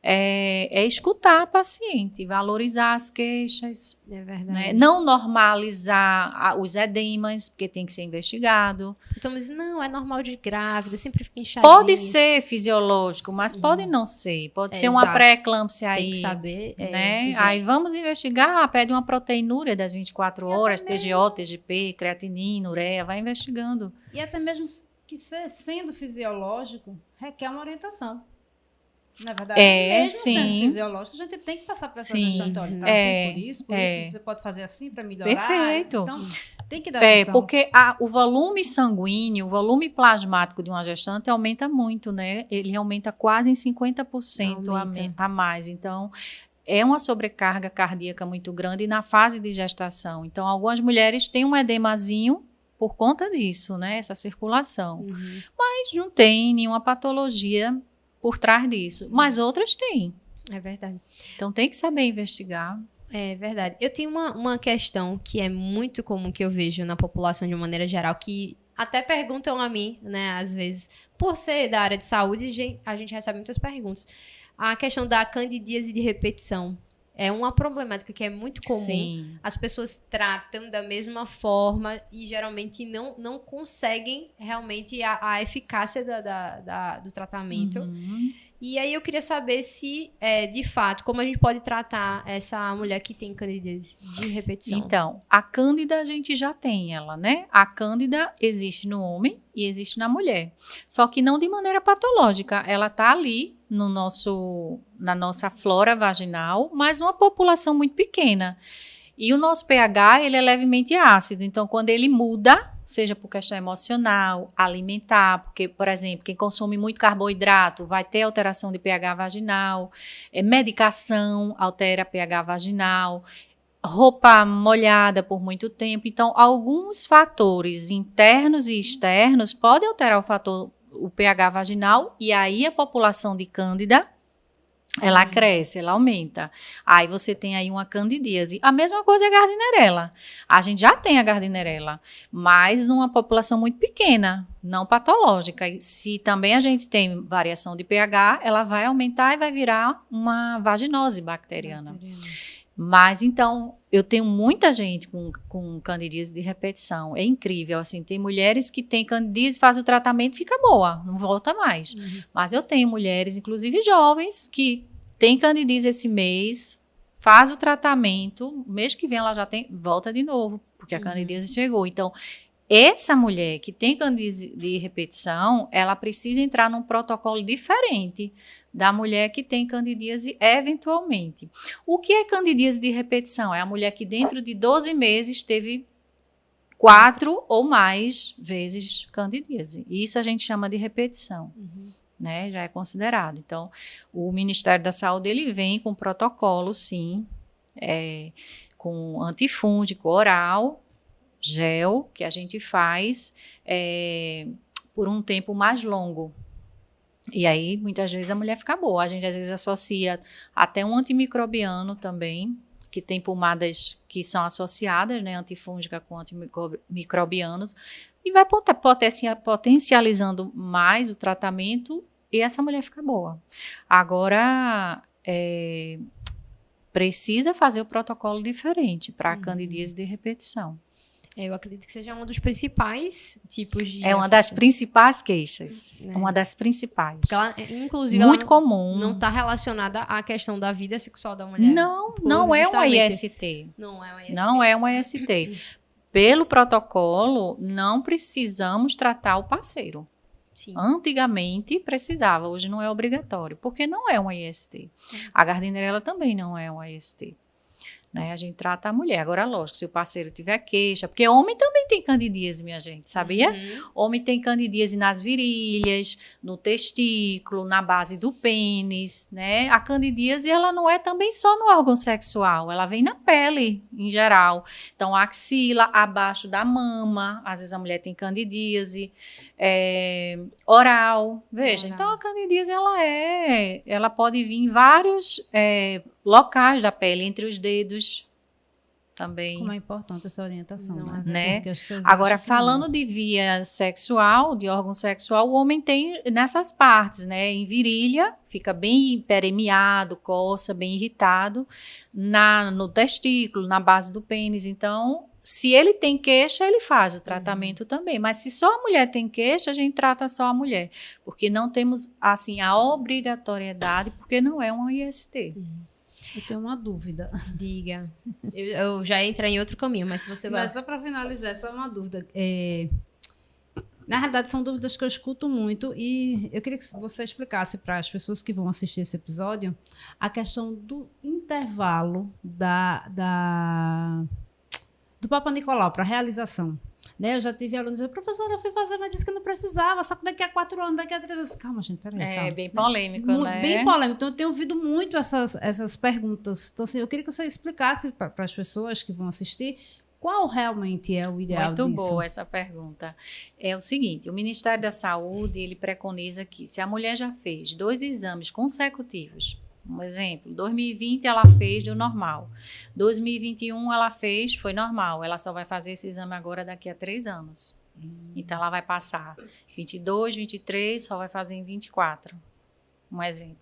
é escutar a paciente, valorizar as queixas. É verdade. Né? Não normalizar os edemas, porque tem que ser investigado. Então, mas não, é normal de grávida, sempre fica inchadinha. Pode ser fisiológico, mas pode não ser. Pode ser uma pré-eclâmpsia aí. Tem que saber. Né? Aí vamos investigar, pede uma proteinúria das 24 horas, TGO, TGP, creatinina, ureia, vai investigando. E até mesmo que sendo fisiológico, requer uma orientação. Na verdade, mesmo sendo fisiológico, a gente tem que passar para essa gestante, olha, tá assim por isso você pode fazer assim para melhorar. Perfeito. Então, tem que dar atenção. Porque o volume sanguíneo, o volume plasmático de uma gestante aumenta muito, né? Ele aumenta quase em 50% a mais. Então, é uma sobrecarga cardíaca muito grande na fase de gestação. Então, algumas mulheres têm um edemazinho por conta disso, né? Essa circulação. Mas não tem nenhuma patologia por trás disso. Mas outras têm. É verdade. Então, tem que saber investigar. É verdade. Eu tenho uma questão que é muito comum que eu vejo na população de uma maneira geral, que até perguntam a mim, né, às vezes, por ser da área de saúde, a gente recebe muitas perguntas. A questão da candidíase de repetição é uma problemática que é muito comum. Sim. As pessoas tratam da mesma forma e geralmente não conseguem realmente a eficácia do tratamento. E aí eu queria saber se, de fato, como a gente pode tratar essa mulher que tem candidíase de repetição. Então, a cândida a gente já tem ela, né? A cândida existe no homem e existe na mulher. Só que não de maneira patológica. Ela tá ali na nossa flora vaginal, mas uma população muito pequena. E o nosso pH, ele é levemente ácido. Então, quando ele muda, seja por questão emocional, alimentar, porque, por exemplo, quem consome muito carboidrato vai ter alteração de pH vaginal, medicação altera pH vaginal, roupa molhada por muito tempo. Então, alguns fatores internos e externos podem alterar o pH vaginal, e aí a população de cândida, ela cresce, ela aumenta. Aí você tem aí uma candidíase. A mesma coisa é a gardnerella. A gente já tem a gardnerella, mas numa população muito pequena, não patológica. E se também a gente tem variação de pH, ela vai aumentar e vai virar uma vaginose bacteriana. Mas, então, eu tenho muita gente com candidíase de repetição. É incrível, assim, tem mulheres que têm candidíase, fazem o tratamento e fica boa, não volta mais. Mas eu tenho mulheres, inclusive jovens, que têm candidíase esse mês, faz o tratamento, mês que vem ela já volta de novo, porque a candidíase chegou. Então, essa mulher que tem candidíase de repetição, ela precisa entrar num protocolo diferente da mulher que tem candidíase eventualmente. O que é candidíase de repetição? É a mulher que dentro de 12 meses teve 4 ou mais vezes candidíase. Isso a gente chama de repetição. Né, já é considerado. Então, o Ministério da Saúde, ele vem com protocolo, sim, com antifúngico oral, gel, que a gente faz por um tempo mais longo. E aí, muitas vezes, a mulher fica boa. A gente, às vezes, associa até um antimicrobiano também, que tem pomadas que são associadas, né, antifúngica com antimicrobianos, e vai potencializando mais o tratamento e essa mulher fica boa. Agora, precisa fazer o protocolo diferente para a candidíase de repetição. Eu acredito que seja um dos principais tipos de... É uma das principais queixas. Uma das principais. Porque ela, inclusive, muito ela comum. Não está relacionada à questão da vida sexual da mulher. Não é uma IST. Não é uma IST. Não é uma IST. Pelo protocolo, não precisamos tratar o parceiro. Sim. Antigamente precisava, hoje não é obrigatório, porque não é uma IST. A Gardnerella também não é uma IST. Né? A gente trata a mulher. Agora, lógico, se o parceiro tiver queixa, porque homem também tem candidíase, minha gente, sabia? Homem tem candidíase nas virilhas, no testículo, na base do pênis, né? A candidíase, ela não é também só no órgão sexual, ela vem na pele, em geral. Então, a axila, abaixo da mama, às vezes a mulher tem candidíase, oral, veja. Então, a candidíase, ela pode vir em vários locais da pele, entre os dedos também. Como é importante essa orientação, né? Agora, falando de via sexual, de órgão sexual, o homem tem nessas partes, né? Em virilha, fica bem peremiado, coça, bem irritado, no testículo, na base do pênis. Então, se ele tem queixa, ele faz o tratamento também. Mas se só a mulher tem queixa, a gente trata só a mulher. Porque não temos, assim, a obrigatoriedade, porque não é uma IST. Eu tenho uma dúvida. Diga. Eu já entrei em outro caminho, mas se você vai... Mas só para finalizar, só uma dúvida. Na realidade, são dúvidas que eu escuto muito e eu queria que você explicasse para as pessoas que vão assistir esse episódio a questão do intervalo do Papa Nicolau para a realização. Né? Eu já tive alunos dizendo, professora, eu fui fazer, mas disse que não precisava, só que daqui a 4 anos, daqui a 3 anos. Calma, gente, peraí. É bem polêmico, né? Bem polêmico. Então, eu tenho ouvido muito essas perguntas. Então, assim, eu queria que você explicasse para as pessoas que vão assistir qual realmente é o ideal disso. Muito boa essa pergunta. É o seguinte, o Ministério da Saúde, ele preconiza que se a mulher já fez 2 exames consecutivos, um exemplo, 2020 ela fez, deu normal. 2021 ela fez, foi normal. Ela só vai fazer esse exame agora daqui a 3 anos. Então, ela vai passar 22, 23, só vai fazer em 24. Um exemplo.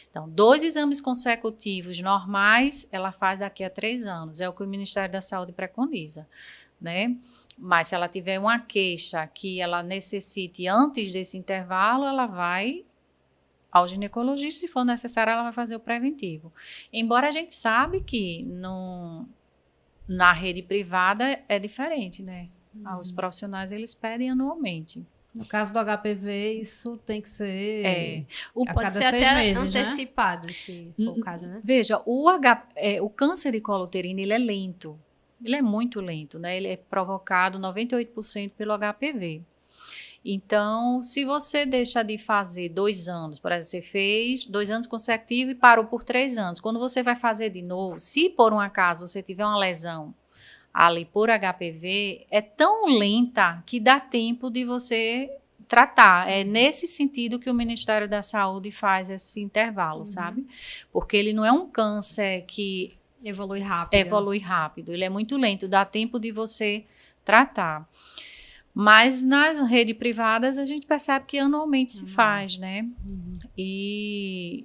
Então, 2 exames consecutivos normais, ela faz daqui a 3 anos. É o que o Ministério da Saúde preconiza, né? Mas se ela tiver uma queixa que ela necessite antes desse intervalo, ela vai ao ginecologista, se for necessário, ela vai fazer o preventivo. Embora a gente sabe que na rede privada é diferente, né? Os profissionais, eles pedem anualmente. No caso do HPV, isso tem que ser a cada 6 meses, antecipado, né? Se for o caso, né? Veja, o câncer de colo uterino, ele é lento. Ele é muito lento, né? Ele é provocado 98% pelo HPV. Então, se você deixa de fazer 2 anos, por exemplo, você fez 2 anos consecutivos e parou por 3 anos. Quando você vai fazer de novo, se por um acaso você tiver uma lesão ali por HPV, é tão lenta que dá tempo de você tratar. É nesse sentido que o Ministério da Saúde faz esse intervalo, sabe? Porque ele não é um câncer que evolui rápido. Ele é muito lento, dá tempo de você tratar. Mas nas redes privadas a gente percebe que anualmente se faz, né? E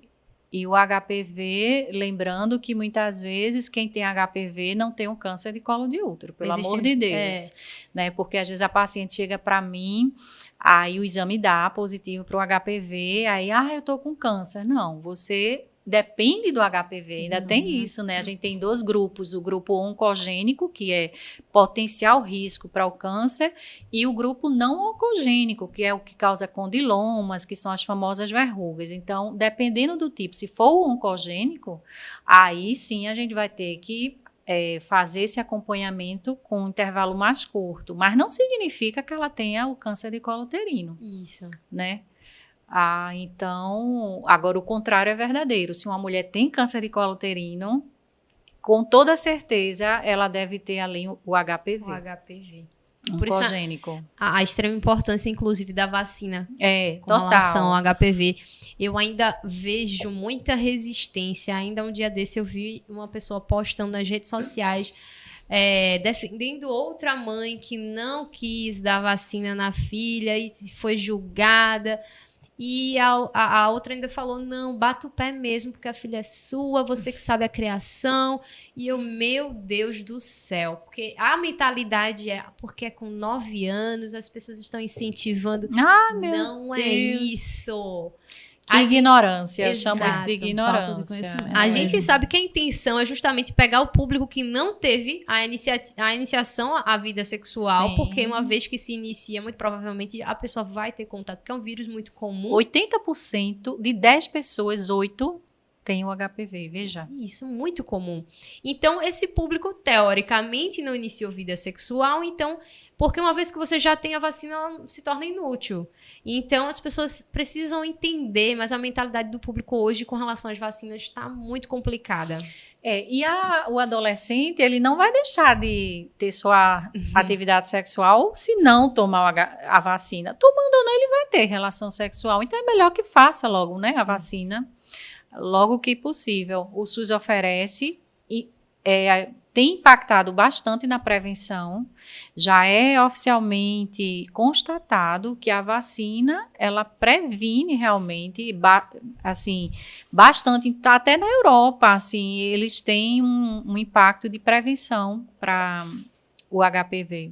o HPV, lembrando que muitas vezes quem tem HPV não tem um câncer de colo de útero, pelo amor de Deus. Né? Porque às vezes a paciente chega para mim, aí o exame dá positivo para o HPV, aí, eu tô com câncer. Não, você depende do HPV, ainda Isso, tem né? isso, né? A gente tem 2 grupos, o grupo oncogênico, que é potencial risco para o câncer, e o grupo não oncogênico, que é o que causa condilomas, que são as famosas verrugas. Então, dependendo do tipo, se for o oncogênico, aí sim a gente vai ter que fazer esse acompanhamento com um intervalo mais curto, mas não significa que ela tenha o câncer de colo uterino, Isso. né? Então, agora o contrário é verdadeiro. Se uma mulher tem câncer de colo uterino, com toda certeza ela deve ter ali o HPV. O HPV. Por isso oncogênico. a extrema importância, inclusive, da vacina com Total. relação ao HPV. Eu ainda vejo muita resistência. Ainda um dia desse eu vi uma pessoa postando nas redes sociais defendendo outra mãe que não quis dar vacina na filha e foi julgada. E a outra ainda falou, não, bata o pé mesmo, porque a filha é sua, você que sabe a criação. E eu, meu Deus do céu, porque a mentalidade porque é com 9 anos, as pessoas estão incentivando. Não é isso. Que ignorância, eu chamo isso Exato, de ignorância. falta de conhecimento. A gente sabe que a intenção é justamente pegar o público que não teve a iniciação à vida sexual, Sim. porque uma vez que se inicia, muito provavelmente a pessoa vai ter contato, porque é um vírus muito comum. 80% de 10 pessoas, 8 tem o HPV, veja. Isso, muito comum. Então, esse público, teoricamente, não iniciou vida sexual, então, porque uma vez que você já tem a vacina, ela se torna inútil. Então, as pessoas precisam entender, mas a mentalidade do público hoje com relação às vacinas está muito complicada. E o adolescente, ele não vai deixar de ter sua atividade sexual se não tomar a vacina. Tomando ou não, ele vai ter relação sexual. Então, é melhor que faça logo, né, a vacina. Logo que possível. O SUS oferece e tem impactado bastante na prevenção. Já é oficialmente constatado que a vacina, ela previne realmente, bastante, até na Europa, assim, eles têm um impacto de prevenção para o HPV.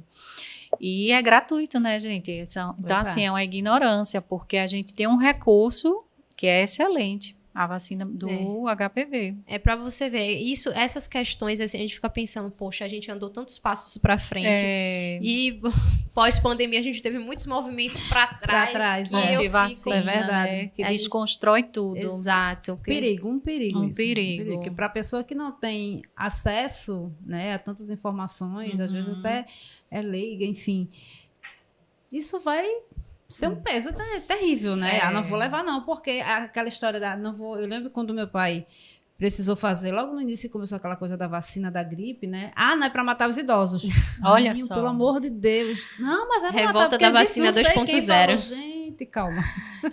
E é gratuito, né, gente? Então, assim, é uma ignorância, porque a gente tem um recurso que é excelente. A vacina do HPV. É para você ver, essas questões, assim, a gente fica pensando, poxa, a gente andou tantos passos para frente e pós-pandemia a gente teve muitos movimentos para trás. Antivacina, é verdade. Né? Que desconstrói tudo. Exato. Um perigo Um isso. perigo. Porque para a pessoa que não tem acesso, né, a tantas informações, às vezes até é leiga, enfim, isso vai ser um peso terrível, né? Não vou levar não, porque aquela história eu lembro quando meu pai precisou fazer, logo no início começou aquela coisa da vacina da gripe, né? Não é para matar os idosos. Olha só. Pelo amor de Deus. Não, mas é para matar. Revolta da vacina 2.0. Gente, calma.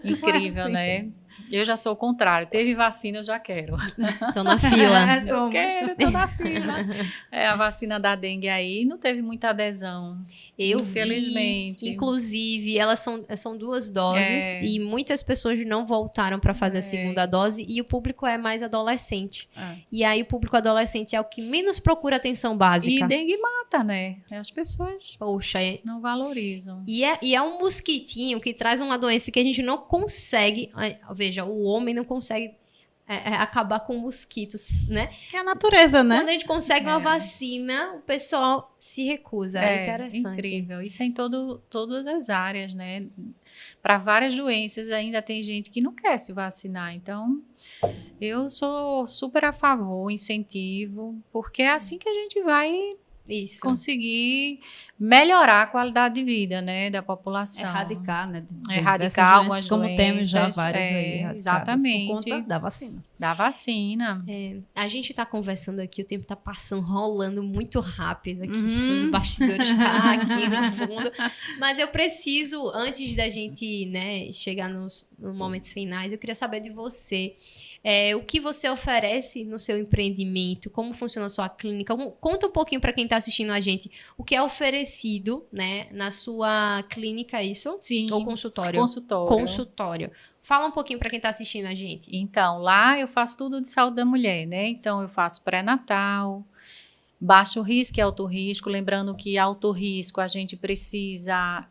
Incrível, né? Eu já sou o contrário. Teve vacina, eu já quero. Tô na fila. Eu quero, tô na fila. A vacina da dengue aí não teve muita adesão. Infelizmente. Inclusive, elas são 2 doses e muitas pessoas não voltaram para fazer a segunda dose e o público é mais adolescente. E aí o público adolescente é o que menos procura atenção básica. E dengue mata, né? As pessoas não valorizam. E é um mosquitinho que traz uma doença que a gente não consegue... Veja, o homem não consegue acabar com mosquitos, né? É a natureza, né? Quando a gente consegue uma vacina, o pessoal se recusa. É interessante. Incrível. Isso é em todas as áreas, né? Para várias doenças ainda tem gente que não quer se vacinar. Então, eu sou super a favor, incentivo, porque é assim que a gente vai conseguir melhorar a qualidade de vida, né, da população. Erradicar, né? Erradicar algumas como doenças. Temos já várias aí. Exatamente. Por conta da vacina. Da vacina. A gente está conversando aqui, o tempo está passando, rolando muito rápido aqui. Os bastidores estão aqui no fundo. Mas eu preciso, antes da gente, né, chegar nos momentos finais, eu queria saber de você. O que você oferece no seu empreendimento, como funciona a sua clínica. Conta um pouquinho para quem está assistindo a gente o que é oferecido, né, na sua clínica, é isso? Sim. Ou consultório? Consultório. Fala um pouquinho para quem está assistindo a gente. Então, lá eu faço tudo de saúde da mulher, né? Então, eu faço pré-natal, baixo risco e alto risco. Lembrando que alto risco a gente precisa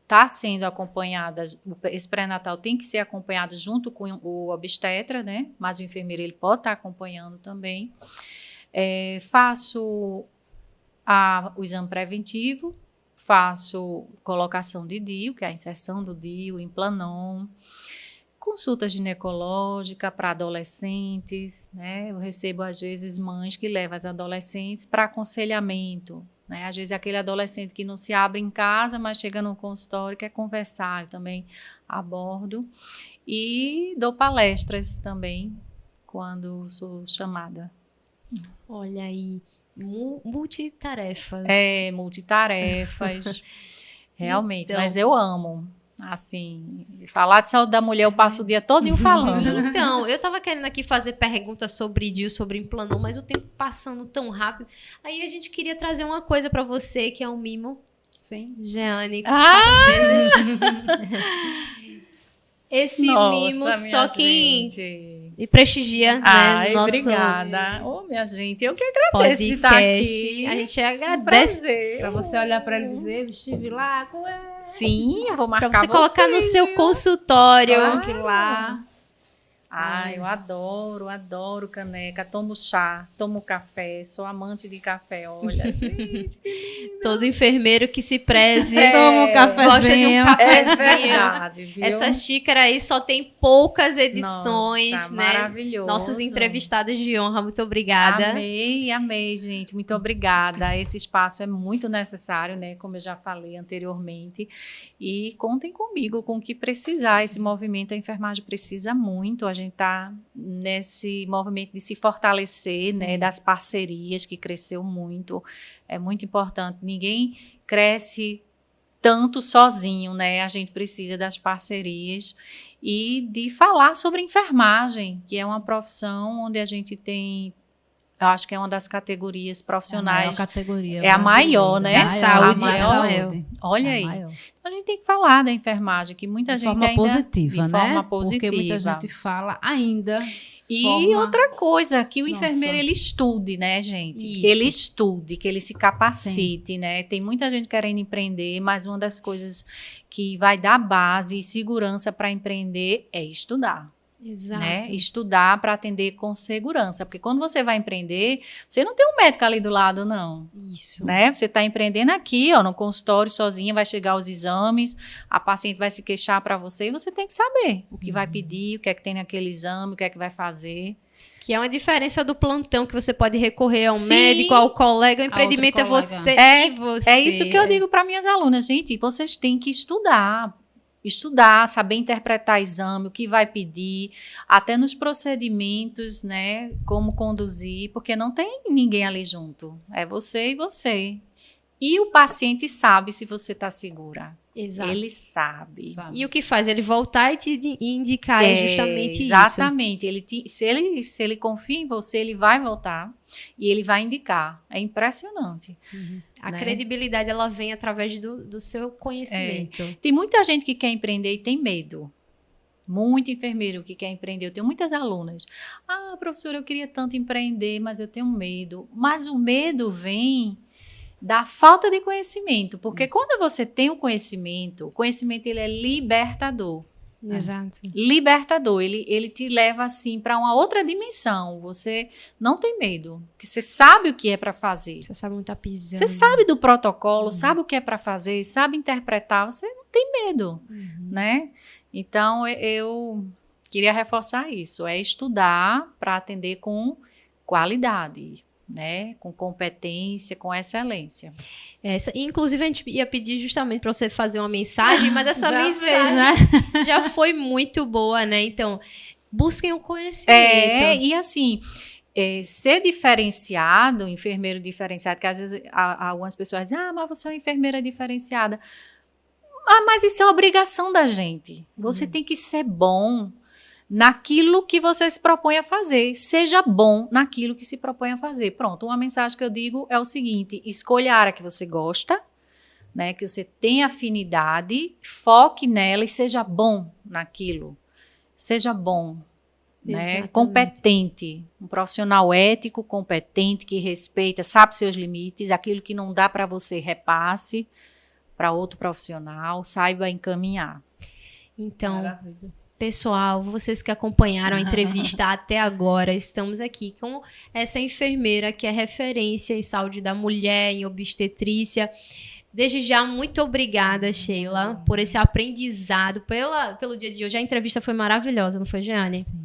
está sendo acompanhada, esse pré-natal tem que ser acompanhado junto com o obstetra, né? Mas o enfermeiro ele pode estar acompanhando também. Faço o exame preventivo, faço colocação de DIU, que é a inserção do DIU, implanon, consulta ginecológica para adolescentes, né? Eu recebo, às vezes, mães que levam as adolescentes para aconselhamento, né? Às vezes, aquele adolescente que não se abre em casa, mas chega no consultório e quer conversar, eu também abordo. E dou palestras também, quando sou chamada. Olha aí, multitarefas. Multitarefas, realmente, Então, mas eu amo. Assim, falar de saúde da mulher, eu passo o dia todinho falando. Então, eu tava querendo aqui fazer perguntas sobre DIU, sobre implanon, mas o tempo passando tão rápido. Aí a gente queria trazer uma coisa pra você, que é um mimo. Sim. Jeane, quantas vezes? Esse mimo, só quem me prestigia, né? Nosso obrigada. Minha gente, eu que agradeço de estar aqui. A gente agradece. Para você olhar para ele e dizer, eu estive lá com ela. Sim, eu vou marcar pra você colocar no seu consultório. Coloque lá. Eu adoro caneca, tomo chá, tomo café, sou amante de café, olha, gente. Todo enfermeiro que se preze toma um cafezinho. Gosta de um cafezinho. Verdade, viu? Essa xícara aí só tem poucas edições, Nossa, né? Maravilhoso. Nossos entrevistados de honra, muito obrigada. Amei, gente, muito obrigada. Esse espaço é muito necessário, né? Como eu já falei anteriormente. E contem comigo com o que precisar. Esse movimento, a enfermagem precisa muito. A gente está nesse movimento de se fortalecer, né, das parcerias, que cresceu muito. É muito importante. Ninguém cresce tanto sozinho, né? A gente precisa das parcerias e de falar sobre enfermagem, que é uma profissão onde a gente tem, eu acho que é uma das categorias profissionais. É a maior, né? Da saúde. Saúde. Olha aí. Maior. Então a gente tem que falar da enfermagem, que muita gente ainda... positiva, de né? forma positiva. Porque muita gente fala ainda... E outra coisa, que o enfermeiro, ele estude, né, gente? Isso. Que ele estude, que ele se capacite, né? Tem muita gente querendo empreender, mas uma das coisas que vai dar base e segurança para empreender é estudar. Exato. Né? Estudar para atender com segurança, porque quando você vai empreender, você não tem um médico ali do lado, não. Isso. Né? Você está empreendendo aqui, ó, no consultório sozinha, vai chegar os exames, a paciente vai se queixar para você e você tem que saber o que vai pedir, o que é que tem naquele exame, o que é que vai fazer. Que é uma diferença do plantão, que você pode recorrer ao Sim. médico, ao colega, o empreendimento é você e você. É isso que eu digo para minhas alunas, gente, vocês têm que estudar, saber interpretar exame, o que vai pedir, até nos procedimentos, né, como conduzir, porque não tem ninguém ali junto, é você e você. E o paciente sabe se você está segura. Exato. Ele sabe. E o que faz? Ele voltar e te indicar justamente exatamente. Se ele confia em você, ele vai voltar e ele vai indicar. É impressionante. A né? credibilidade, ela vem através do seu conhecimento. Tem muita gente que quer empreender e tem medo. Muito enfermeiro que quer empreender. Eu tenho muitas alunas. Professora, eu queria tanto empreender, mas eu tenho medo. Mas o medo vem da falta de conhecimento. Porque quando você tem o conhecimento ele é libertador. Exato. Libertador. Ele te leva, assim, para uma outra dimensão. Você não tem medo. Porque você sabe o que é para fazer. Você sabe onde tá pisando. Você sabe do protocolo, sabe o que é para fazer, sabe interpretar. Você não tem medo, né? Então, eu queria reforçar isso. É estudar para atender com qualidade, né? Com competência, com excelência. Inclusive, a gente ia pedir justamente para você fazer uma mensagem, mas essa Já mensagem fez, né? já foi muito boa, né? Então, busquem o conhecimento. E assim, ser diferenciado, enfermeiro diferenciado, que às vezes algumas pessoas dizem, mas você é uma enfermeira diferenciada. Mas isso é obrigação da gente. Você tem que ser bom naquilo que você se propõe a fazer. Seja bom naquilo que se propõe a fazer. Pronto, uma mensagem que eu digo é o seguinte: escolha a área que você gosta, né, que você tem afinidade, foque nela e seja bom naquilo. Seja bom, né, competente. Um profissional ético, competente, que respeita, sabe seus limites, aquilo que não dá para você, repasse. para outro profissional, saiba encaminhar. Então, Maravilha. pessoal, vocês que acompanharam a entrevista até agora, estamos aqui com essa enfermeira que é referência em saúde da mulher, em obstetrícia. Desde já, muito obrigada, Sheila, por esse aprendizado, pelo dia de hoje. A entrevista foi maravilhosa, não foi, Jeane? Sim.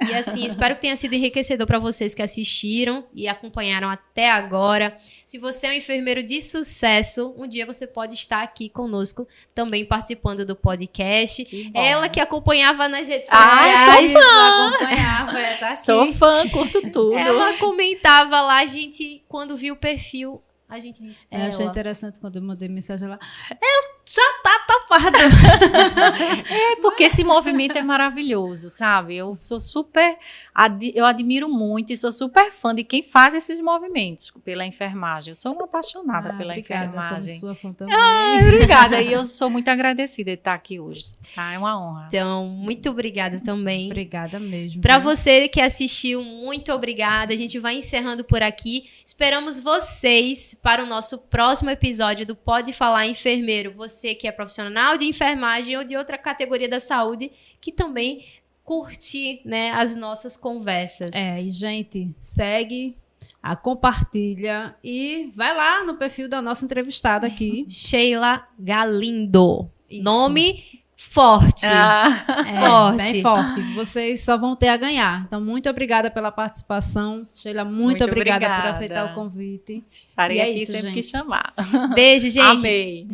E assim, espero que tenha sido enriquecedor para vocês que assistiram e acompanharam até agora. Se você é um enfermeiro de sucesso, um dia você pode estar aqui conosco, também participando do podcast. Que bom. Ela que acompanhava nas redes Ah, sociais. sou fã! Acompanhava, tá aqui. Sou fã, curto tudo. Ela comentava lá, a gente, quando viu o perfil, a gente disse, Eu achei ela. interessante quando eu mandei mensagem lá. Eu já tá topado. É porque esse movimento é maravilhoso, sabe? Eu sou super, eu admiro muito e sou super fã de quem faz esses movimentos pela enfermagem. Eu sou uma apaixonada pela obrigada, enfermagem. somos sua fã também. Obrigada, e eu sou muito agradecida de estar aqui hoje, tá? É uma honra. Então, muito obrigada também. Obrigada mesmo. Para viu? você que assistiu, muito obrigada. A gente vai encerrando por aqui. Esperamos vocês para o nosso próximo episódio do Pode Falar Enfermeiro. Você que é profissional de enfermagem ou de outra categoria da saúde, que também curte, né, as nossas conversas. E gente, segue, compartilha e vai lá no perfil da nossa entrevistada aqui. Sheila Galindo. Isso. Nome forte. Forte. Bem forte. Vocês só vão ter a ganhar. Então, muito obrigada pela participação. Sheila, muito obrigada por aceitar o convite. Estarei E é aqui isso, sempre que gente. chamar. Beijo, gente. Amei.